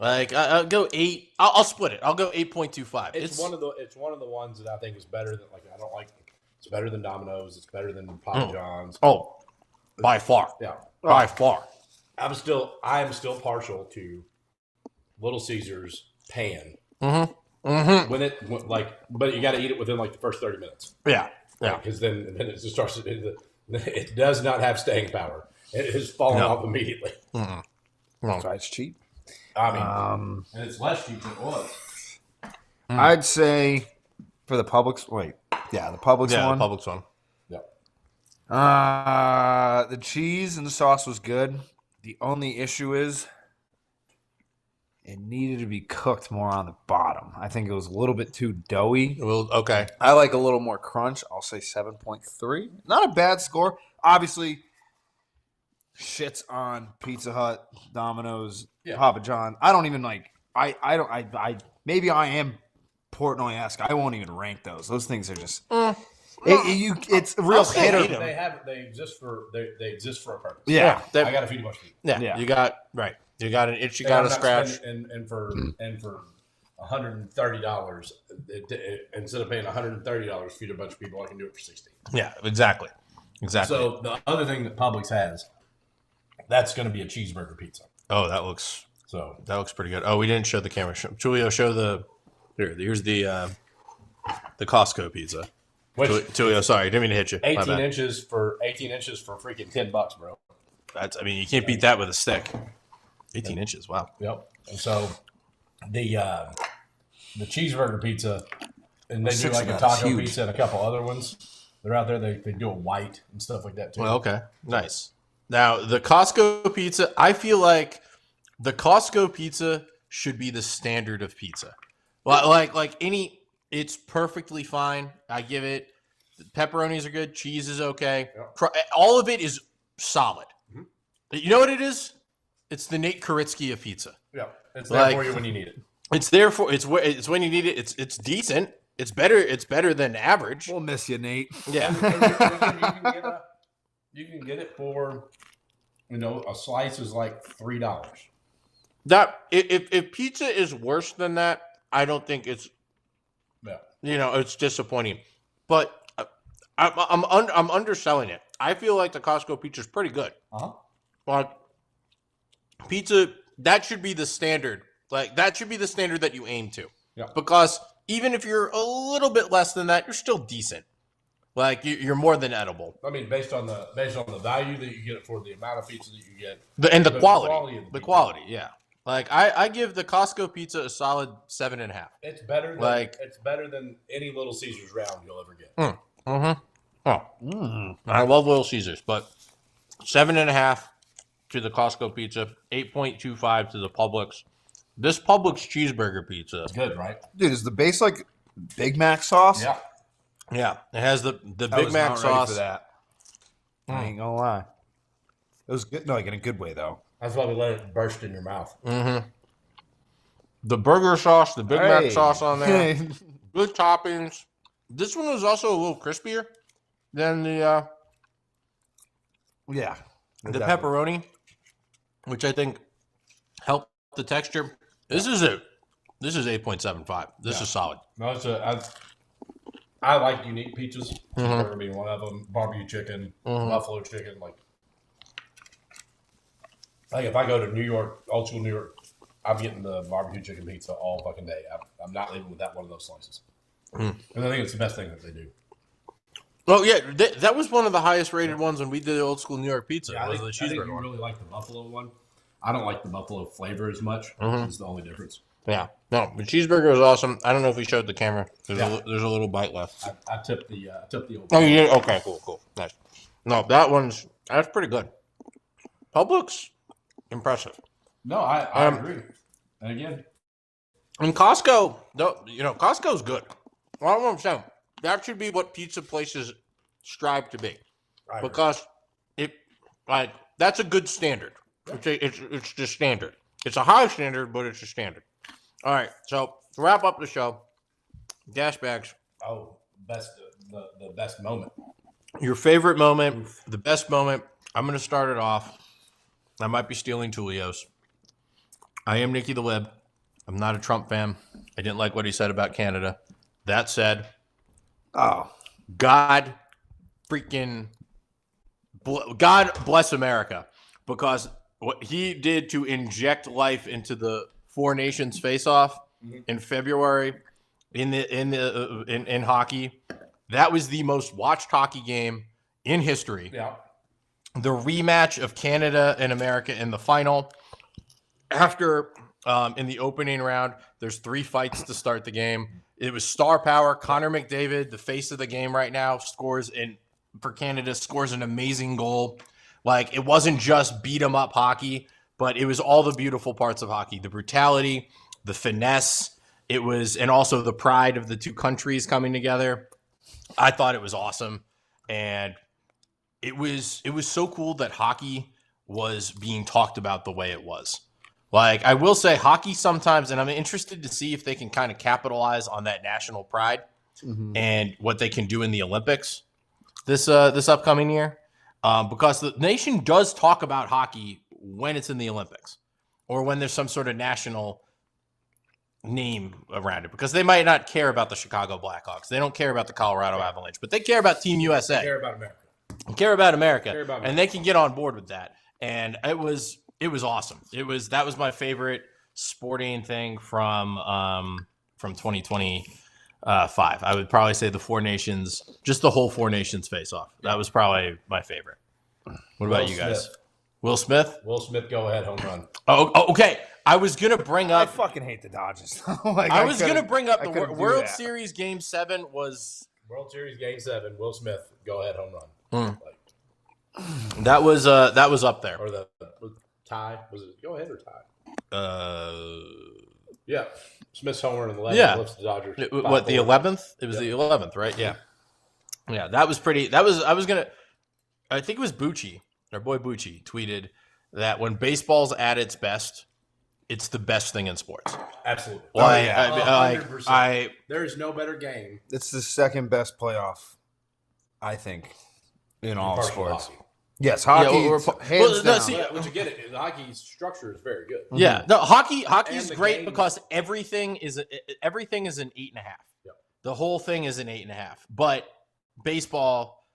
Speaker 1: I'll go 8. I'll split it. I'll go 8.25.
Speaker 2: It's one of the ones that I think is better than I don't like. It's better than Domino's. It's better than Papa John's.
Speaker 1: Oh, by far.
Speaker 2: Yeah,
Speaker 1: by far.
Speaker 2: I am still partial to Little Caesars pan.
Speaker 1: Mm-hmm.
Speaker 2: But you got to eat it within the first 30 minutes.
Speaker 1: Yeah, yeah.
Speaker 2: Because then it just starts. It does not have staying power. It has fallen off immediately.
Speaker 1: No.
Speaker 3: So it's cheap.
Speaker 2: I mean, and it's less cheap than it was.
Speaker 3: I'd say for the Publix. Wait, yeah, the Publix one.
Speaker 1: The Publix one.
Speaker 3: Yeah. The cheese and the sauce was good. The only issue is it needed to be cooked more on the bottom. I think it was a little bit too doughy.
Speaker 1: Well, okay.
Speaker 3: I like a little more crunch. I'll say 7.3. Not a bad score. obviously shits on Pizza Hut, Domino's, Papa John. I don't even like. I maybe I am Portnoy-esque. I won't even rank those. Those things are just. It's a real hit or
Speaker 2: They exist for a purpose.
Speaker 3: Yeah,
Speaker 2: I got to feed a bunch of people.
Speaker 1: Yeah. You got an itch. You got to scratch.
Speaker 2: And for $130, instead of paying $130 to feed a bunch of people, I can do it for $60.
Speaker 1: Yeah, exactly.
Speaker 2: So the other thing that Publix has, that's going to be a cheeseburger pizza.
Speaker 1: Oh, that looks pretty good. Oh, we didn't show the camera. Julio, show the here's the Costco pizza. Julio, sorry, didn't mean to hit you.
Speaker 2: 18 inches for freaking $10, bro.
Speaker 1: You can't beat that with a stick. 18 inches, wow.
Speaker 2: Yep. And so the cheeseburger pizza, and they do like a taco pizza and a couple other ones. They're out there. They do a white and stuff like that too.
Speaker 1: Well, okay, nice. Now the Costco pizza, I feel like the Costco pizza should be the standard of pizza. Like any, it's perfectly fine. I give it. Pepperonis are good. Cheese is okay. Yep. All of it is solid. Mm-hmm. You know what it is? It's the Nate Koritsky of pizza.
Speaker 2: Yeah, it's there for you when you need it.
Speaker 1: It's when you need it. It's decent. It's better than average.
Speaker 3: We'll miss you, Nate.
Speaker 1: Yeah.
Speaker 2: You can get it for, a slice is like $3.
Speaker 1: That if pizza is worse than that, I don't think it's.
Speaker 2: Yeah.
Speaker 1: It's disappointing, but I'm underselling it. I feel like the Costco pizza is pretty good. But pizza, that should be the standard. Like that should be the standard that you aim to.
Speaker 2: Yeah.
Speaker 1: Because even if you're a little bit less than that, you're still decent. Like you're more than edible.
Speaker 2: Based on the value that you get it for, the amount of pizza that you get,
Speaker 1: the quality, yeah. Like I give the Costco pizza a solid 7.5.
Speaker 2: It's better than any Little Caesars round you'll ever get.
Speaker 1: I love Little Caesars, but 7.5 to the Costco pizza, 8.25 to the Publix. This Publix cheeseburger pizza,
Speaker 2: it's good, right?
Speaker 3: Dude, is the base like Big Mac sauce?
Speaker 1: Yeah. It has the Big Mac sauce.
Speaker 3: For that. I ain't gonna lie. It was good. No, like in a good way though.
Speaker 2: That's why we let it burst in your mouth.
Speaker 1: Mm-hmm. The burger sauce, the Big Mac sauce on there, good toppings. This one was also a little crispier than the pepperoni, which I think helped the texture. This is 8.75. This is solid.
Speaker 2: No, I like unique pizzas. Cheeseburger being one of them. Barbecue chicken, buffalo chicken, like if I go to New York, old school New York, I'm getting the barbecue chicken pizza all fucking day. I'm not leaving without one of those slices. And I think it's the best thing that they do.
Speaker 1: Oh yeah, that was one of the highest rated ones when we did the old school New York pizza.
Speaker 2: Yeah,
Speaker 1: was the cheeseburger
Speaker 2: I think you
Speaker 1: one.
Speaker 2: really like the buffalo one. I don't like the buffalo flavor as much. It's the only difference.
Speaker 1: Yeah, no, the cheeseburger was awesome. I don't know if we showed the camera. There's a little bite left.
Speaker 2: I tipped the old.
Speaker 1: Oh, you did? Okay, cool, nice. No, that's pretty good. Publix, impressive.
Speaker 2: No, I agree. And again,
Speaker 1: and Costco, Costco's good. I don't understand. That should be what pizza places strive to be, because that's a good standard. Yeah. It's just standard. It's a high standard, but it's a standard. All right, so to wrap up the show, gas bags.
Speaker 2: Oh, the best moment.
Speaker 1: Your favorite moment, the best moment. I'm going to start it off. I might be stealing Tulio's. I am Nicky the Lib. I'm not a Trump fan. I didn't like what he said about Canada. That said, God bless America, because what he did to inject life into the Four Nations face-off in February in hockey, that was the most watched hockey game in history.
Speaker 2: Yeah.
Speaker 1: The rematch of Canada and America in the final. After in the opening round, there's 3 fights to start the game. It was star power. Connor McDavid, the face of the game right now, scores an amazing goal. Like, it wasn't just beat 'em up hockey, but it was all the beautiful parts of hockey. The brutality, the finesse, and also the pride of the two countries coming together. I thought it was awesome. And it was so cool that hockey was being talked about the way it was. Like, I will say hockey sometimes, and I'm interested to see if they can kind of capitalize on that national pride and what they can do in the Olympics this upcoming year. Because the nation does talk about hockey when it's in the Olympics or when there's some sort of national name around it, because they might not care about the Chicago Blackhawks. They don't care about the Colorado Avalanche, but they care about Team USA.
Speaker 2: They care about America.
Speaker 1: And they can get on board with that. And it was awesome. That was my favorite sporting thing from 2025. I would probably say the Four Nations, just the whole Four Nations face-off. That was probably my favorite. What about you guys? Will Smith?
Speaker 2: Will Smith, go ahead, home run.
Speaker 1: Oh, okay. I was gonna bring up.
Speaker 3: I fucking hate the Dodgers.
Speaker 1: I was gonna bring up the World Series Game 7 was
Speaker 2: World Series Game 7. Will Smith, go ahead, home run.
Speaker 1: That was up there.
Speaker 2: Or the tie. Was it go ahead or tie? Yeah. Smith's homer in the 11th lifts the Dodgers.
Speaker 1: What, the 11th? It was the 11th, right? Yeah. Yeah, that was pretty. I think it was Bucci, our boy Bucci, tweeted that when baseball's at its best, it's the best thing in sports.
Speaker 2: Absolutely.
Speaker 1: Well,
Speaker 2: 100%. There is no better game.
Speaker 3: It's the second best playoff, I think, in all sports.
Speaker 2: Hockey.
Speaker 3: Yes, hockey. Hands down.
Speaker 2: But you get it. The hockey structure is very good.
Speaker 1: Yeah, no, hockey is great because everything is an 8.5.
Speaker 2: Yep.
Speaker 1: The whole thing is an 8.5. But baseball,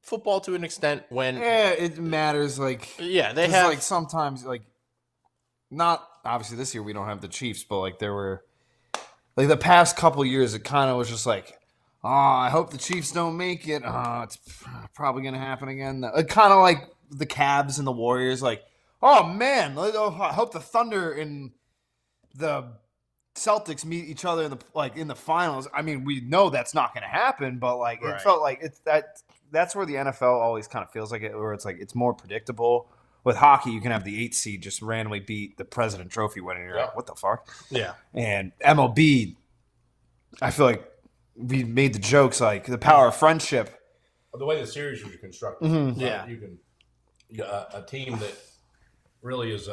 Speaker 1: football to an extent, when
Speaker 3: it matters. Like
Speaker 1: they have
Speaker 3: like sometimes like not obviously this year we don't have the Chiefs, but like there were like the past couple years it kind of was just like. Oh, I hope the Chiefs don't make it. It's probably going to happen again. Kind of like the Cavs and the Warriors. Like, oh, man, I hope the Thunder and the Celtics meet each other in the finals. I mean, we know that's not going to happen, but like it felt like that's where the NFL always kind of feels like it, where it's like it's more predictable. With hockey, you can have the 8th seed just randomly beat the President Trophy winner. You're like, what the fuck?
Speaker 1: Yeah.
Speaker 3: And MLB, I feel like we made the jokes like the power of friendship.
Speaker 2: The way the series was constructed, you can a team that really is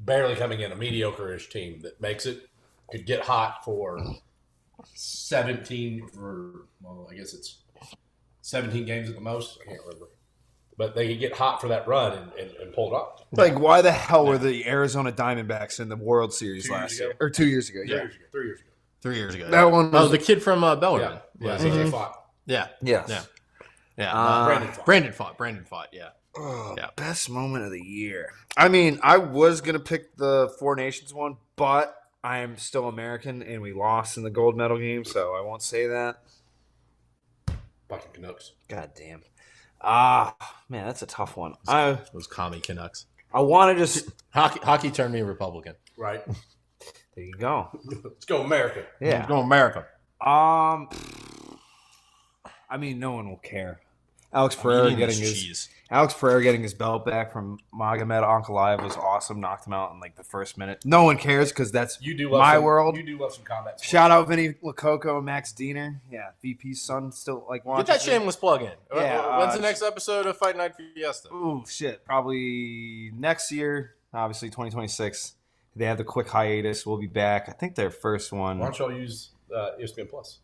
Speaker 2: barely coming in, a mediocre-ish team that makes it, could get hot for 17 I guess it's 17 games at the most. I can't remember. But they could get hot for that run and pull it off.
Speaker 3: Like, why the hell were the Arizona Diamondbacks in the World Series last year? Or 2 years ago?
Speaker 2: 3 years ago.
Speaker 1: 3 years ago.
Speaker 3: That one was
Speaker 1: the kid from Bellarmine.
Speaker 2: Yeah, CJ fought.
Speaker 1: Yeah.
Speaker 3: Yes.
Speaker 1: Yeah. Brandon fought. Yeah.
Speaker 3: Best moment of the year. I mean, I was going to pick the Four Nations one, but I am still American, and we lost in the gold medal game, so I won't say that.
Speaker 2: Fucking Canucks.
Speaker 3: God damn. Man, that's a tough one.
Speaker 1: Those commie Canucks.
Speaker 3: I want to just...
Speaker 1: Hockey turned me Republican.
Speaker 2: Right.
Speaker 3: There you go.
Speaker 2: Let's go America.
Speaker 3: Yeah.
Speaker 1: Let's go America.
Speaker 3: I mean, no one will care. Alex Pereira getting his belt back from Magomed Ankalaev was awesome. Knocked him out in like the first minute. No one cares because that's world.
Speaker 2: You do love some combat sports.
Speaker 3: Shout out Vinny Lococo and Max Diener. Yeah, VP's son still like watching.
Speaker 1: Get that shameless plug in.
Speaker 3: Yeah,
Speaker 1: when's the next episode of Fight Night Fiesta?
Speaker 3: Ooh, shit. Probably next year. Obviously, 2026. They have the quick hiatus. We'll be back. I think their first one.
Speaker 2: Why don't y'all use ESPN Plus?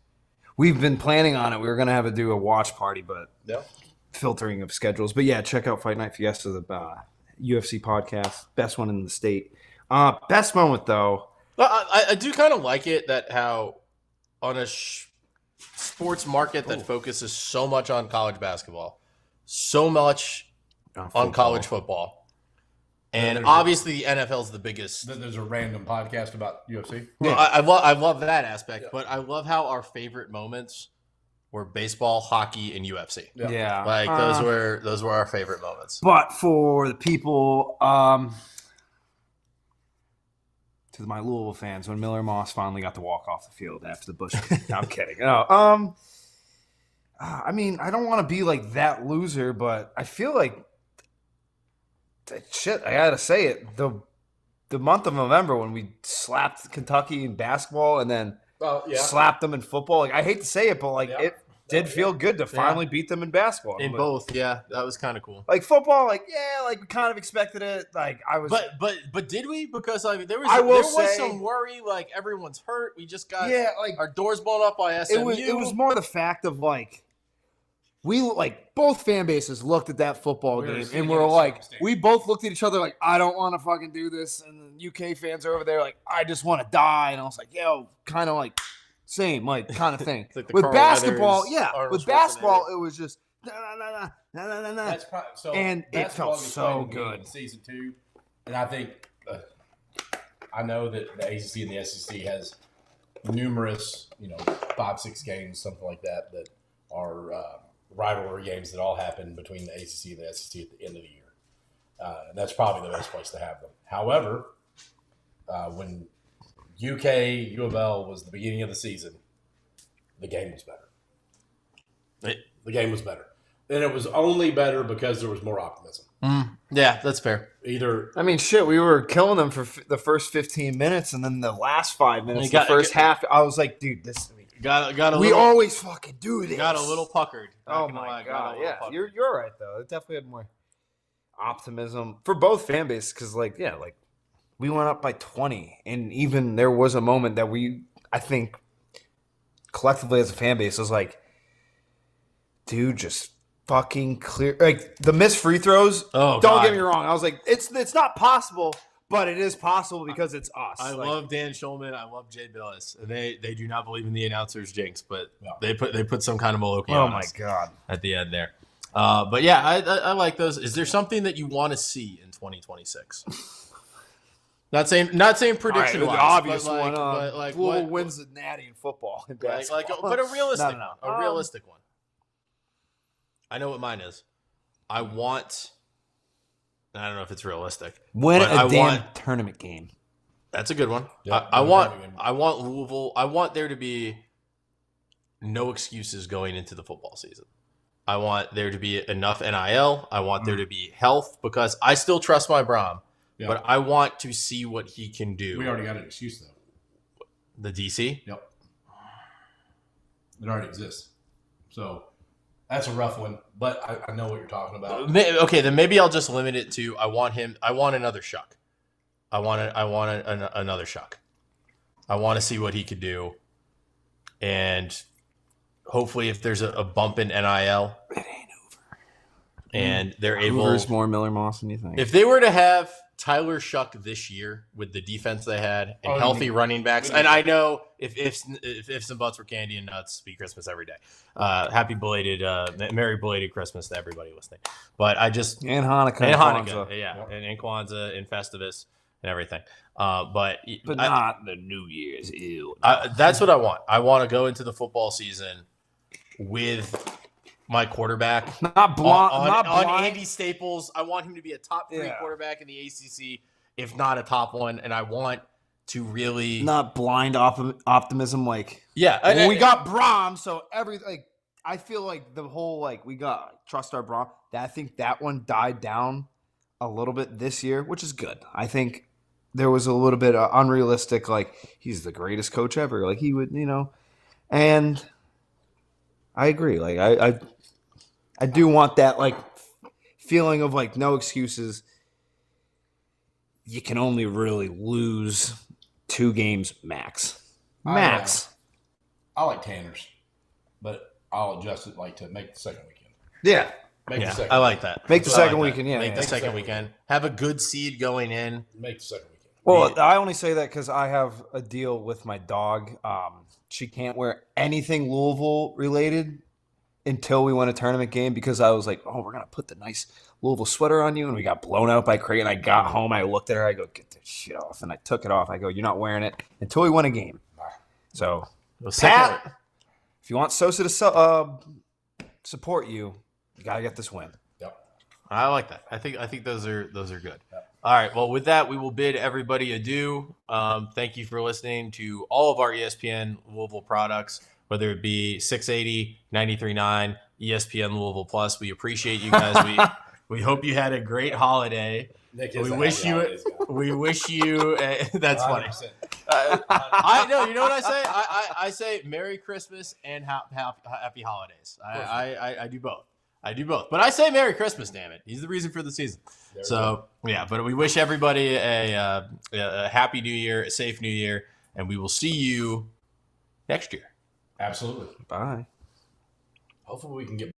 Speaker 3: We've been planning on it. We were going to do a watch party, but filtering of schedules. But yeah, check out Fight Night Fiesta, the UFC podcast. Best one in the state. Best moment, though.
Speaker 1: Well, I do kind of like it that how on a sports market that focuses so much on college basketball, so much on college football. And obviously, the NFL is the biggest.
Speaker 2: There's a random podcast about UFC.
Speaker 1: Well, I love that aspect, but I love how our favorite moments were baseball, hockey, and UFC.
Speaker 3: Yeah,
Speaker 1: like those were our favorite moments.
Speaker 3: But for the people, to my Louisville fans, when Miller Moss finally got to walk off the field after the Bush, no, I'm kidding. No, I mean, I don't want to be like that loser, but I feel like. Shit, I gotta say it. The month of November when we slapped Kentucky in basketball and then slapped them in football. Like I hate to say it, but like did feel good to finally beat them in basketball.
Speaker 1: In both, yeah, that was kind of cool.
Speaker 3: Like football, like we kind of expected it. Like I was,
Speaker 1: but did we? Because there was some worry. Like everyone's hurt. We just got our doors blown up by SMU.
Speaker 3: It was more the fact of both fan bases looked at that football game and we both looked at each other like, I don't want to fucking do this. And the UK fans are over there like, I just want to die. And I was like, kind of like same, kind of thing.
Speaker 1: Like
Speaker 3: with basketball,
Speaker 1: Arnold Schwarzenegger.
Speaker 3: it was just nah.
Speaker 2: That's probably, so
Speaker 3: and it felt so good.
Speaker 2: In season 2, and I think I know that the ACC and the SEC has numerous, 5-6 games, something like that are rivalry games that all happen between the ACC and the SEC at the end of the year. And that's probably the best place to have them. However, when U of L was the beginning of the season, the game was better. The game was better. And it was only better because there was more optimism.
Speaker 1: Yeah, that's fair.
Speaker 3: We were killing them for the first 15 minutes, and then the last 5 minutes, half, I was like, dude, this we always fucking do this.
Speaker 1: Got a little puckered.
Speaker 3: Oh my god, yeah. You're right though. It definitely had more optimism for both fan bases because we went up by 20, and even there was a moment that I think collectively as a fan base was like, dude, just fucking clear the missed free throws.
Speaker 1: Oh,
Speaker 3: don't get me wrong. I was like, it's not possible. But it is possible because it's us.
Speaker 1: I love Dan Schulman. I love Jay Billis. They do not believe in the announcer's jinx, but they put some kind of Moloki on us at the end there. But yeah, I like those. Is there something that you want to see in 2026 Not saying prediction wise.
Speaker 3: The obvious one.
Speaker 1: But
Speaker 3: Louisville wins the Natty in football. In basketball.
Speaker 1: But a realistic
Speaker 3: No.
Speaker 1: one. A realistic one. I know what mine is. I don't know if it's realistic.
Speaker 3: Win a damn tournament game.
Speaker 1: That's a good one.
Speaker 2: Yep,
Speaker 1: I want Louisville. I want there to be no excuses going into the football season. I want there to be enough NIL. I want there to be health because I still trust my Brohm, but I want to see what he can do.
Speaker 2: We already got an excuse though.
Speaker 1: The DC?
Speaker 2: Yep. It already exists. So that's a rough one, but I know what you're talking about.
Speaker 1: Okay, then maybe I'll just limit it to I want another Shuck. I want another Shuck. I want to see what he could do. And hopefully if there's a bump in NIL.
Speaker 3: It ain't over.
Speaker 1: And they're able.
Speaker 3: There's more Miller Moss than you think.
Speaker 1: If they were to have Tyler Shuck this year with the defense they had and healthy running backs, and I know if some butts were candy and nuts, be Christmas every day. Merry belated Christmas to everybody listening. But I just
Speaker 3: and Hanukkah,
Speaker 1: and Kwanzaa and Festivus and everything. But
Speaker 3: not the New Year's. Ew.
Speaker 1: That's what I want. I want to go into the football season with my quarterback
Speaker 3: not blind.
Speaker 1: On Andy Staples. I want him to be a top 3 quarterback in the ACC, if not a top 1. And I want to really
Speaker 3: not blind optimism. We got Brohm, so I feel like the whole we got trust our Brohm. I think that one died down a little bit this year, which is good. I think there was a little bit unrealistic. He's the greatest coach ever. He would, and I agree. I do want that feeling of no excuses. You can only really lose 2 games max.
Speaker 2: I like Tanner's, but I'll adjust it to make the second weekend.
Speaker 3: Yeah.
Speaker 1: I like that.
Speaker 3: Make the second weekend. Yeah.
Speaker 1: Make the second weekend. Have a good seed going in.
Speaker 2: Make the second weekend.
Speaker 3: Well, I only say that because I have a deal with my dog. She can't wear anything Louisville related until we win a tournament game because I was like, we're going to put the nice Louisville sweater on you. And we got blown out by Creighton. I got home. I looked at her. I go, get this shit off. And I took it off. I go, you're not wearing it until we win a game. So, Pat, if you want Sosa to support you, you got to get this win.
Speaker 2: Yep.
Speaker 1: I like that. I think those are good. Yep. All right. Well, with that, we will bid everybody adieu. Thank you for listening to all of our ESPN Louisville products, whether it be 680, 93.9, ESPN Louisville Plus. We appreciate you guys. We hope you had a great holiday.
Speaker 2: Nick
Speaker 1: we wish you. That's 100%. Funny. I know. You know what I say? I say Merry Christmas and Happy Holidays. I do both. I do both. But I say Merry Christmas, damn it. He's the reason for the season. So, yeah, but we wish everybody a happy new year, a safe new year, and we will see you next year.
Speaker 2: Absolutely.
Speaker 3: Bye.
Speaker 2: Hopefully we can get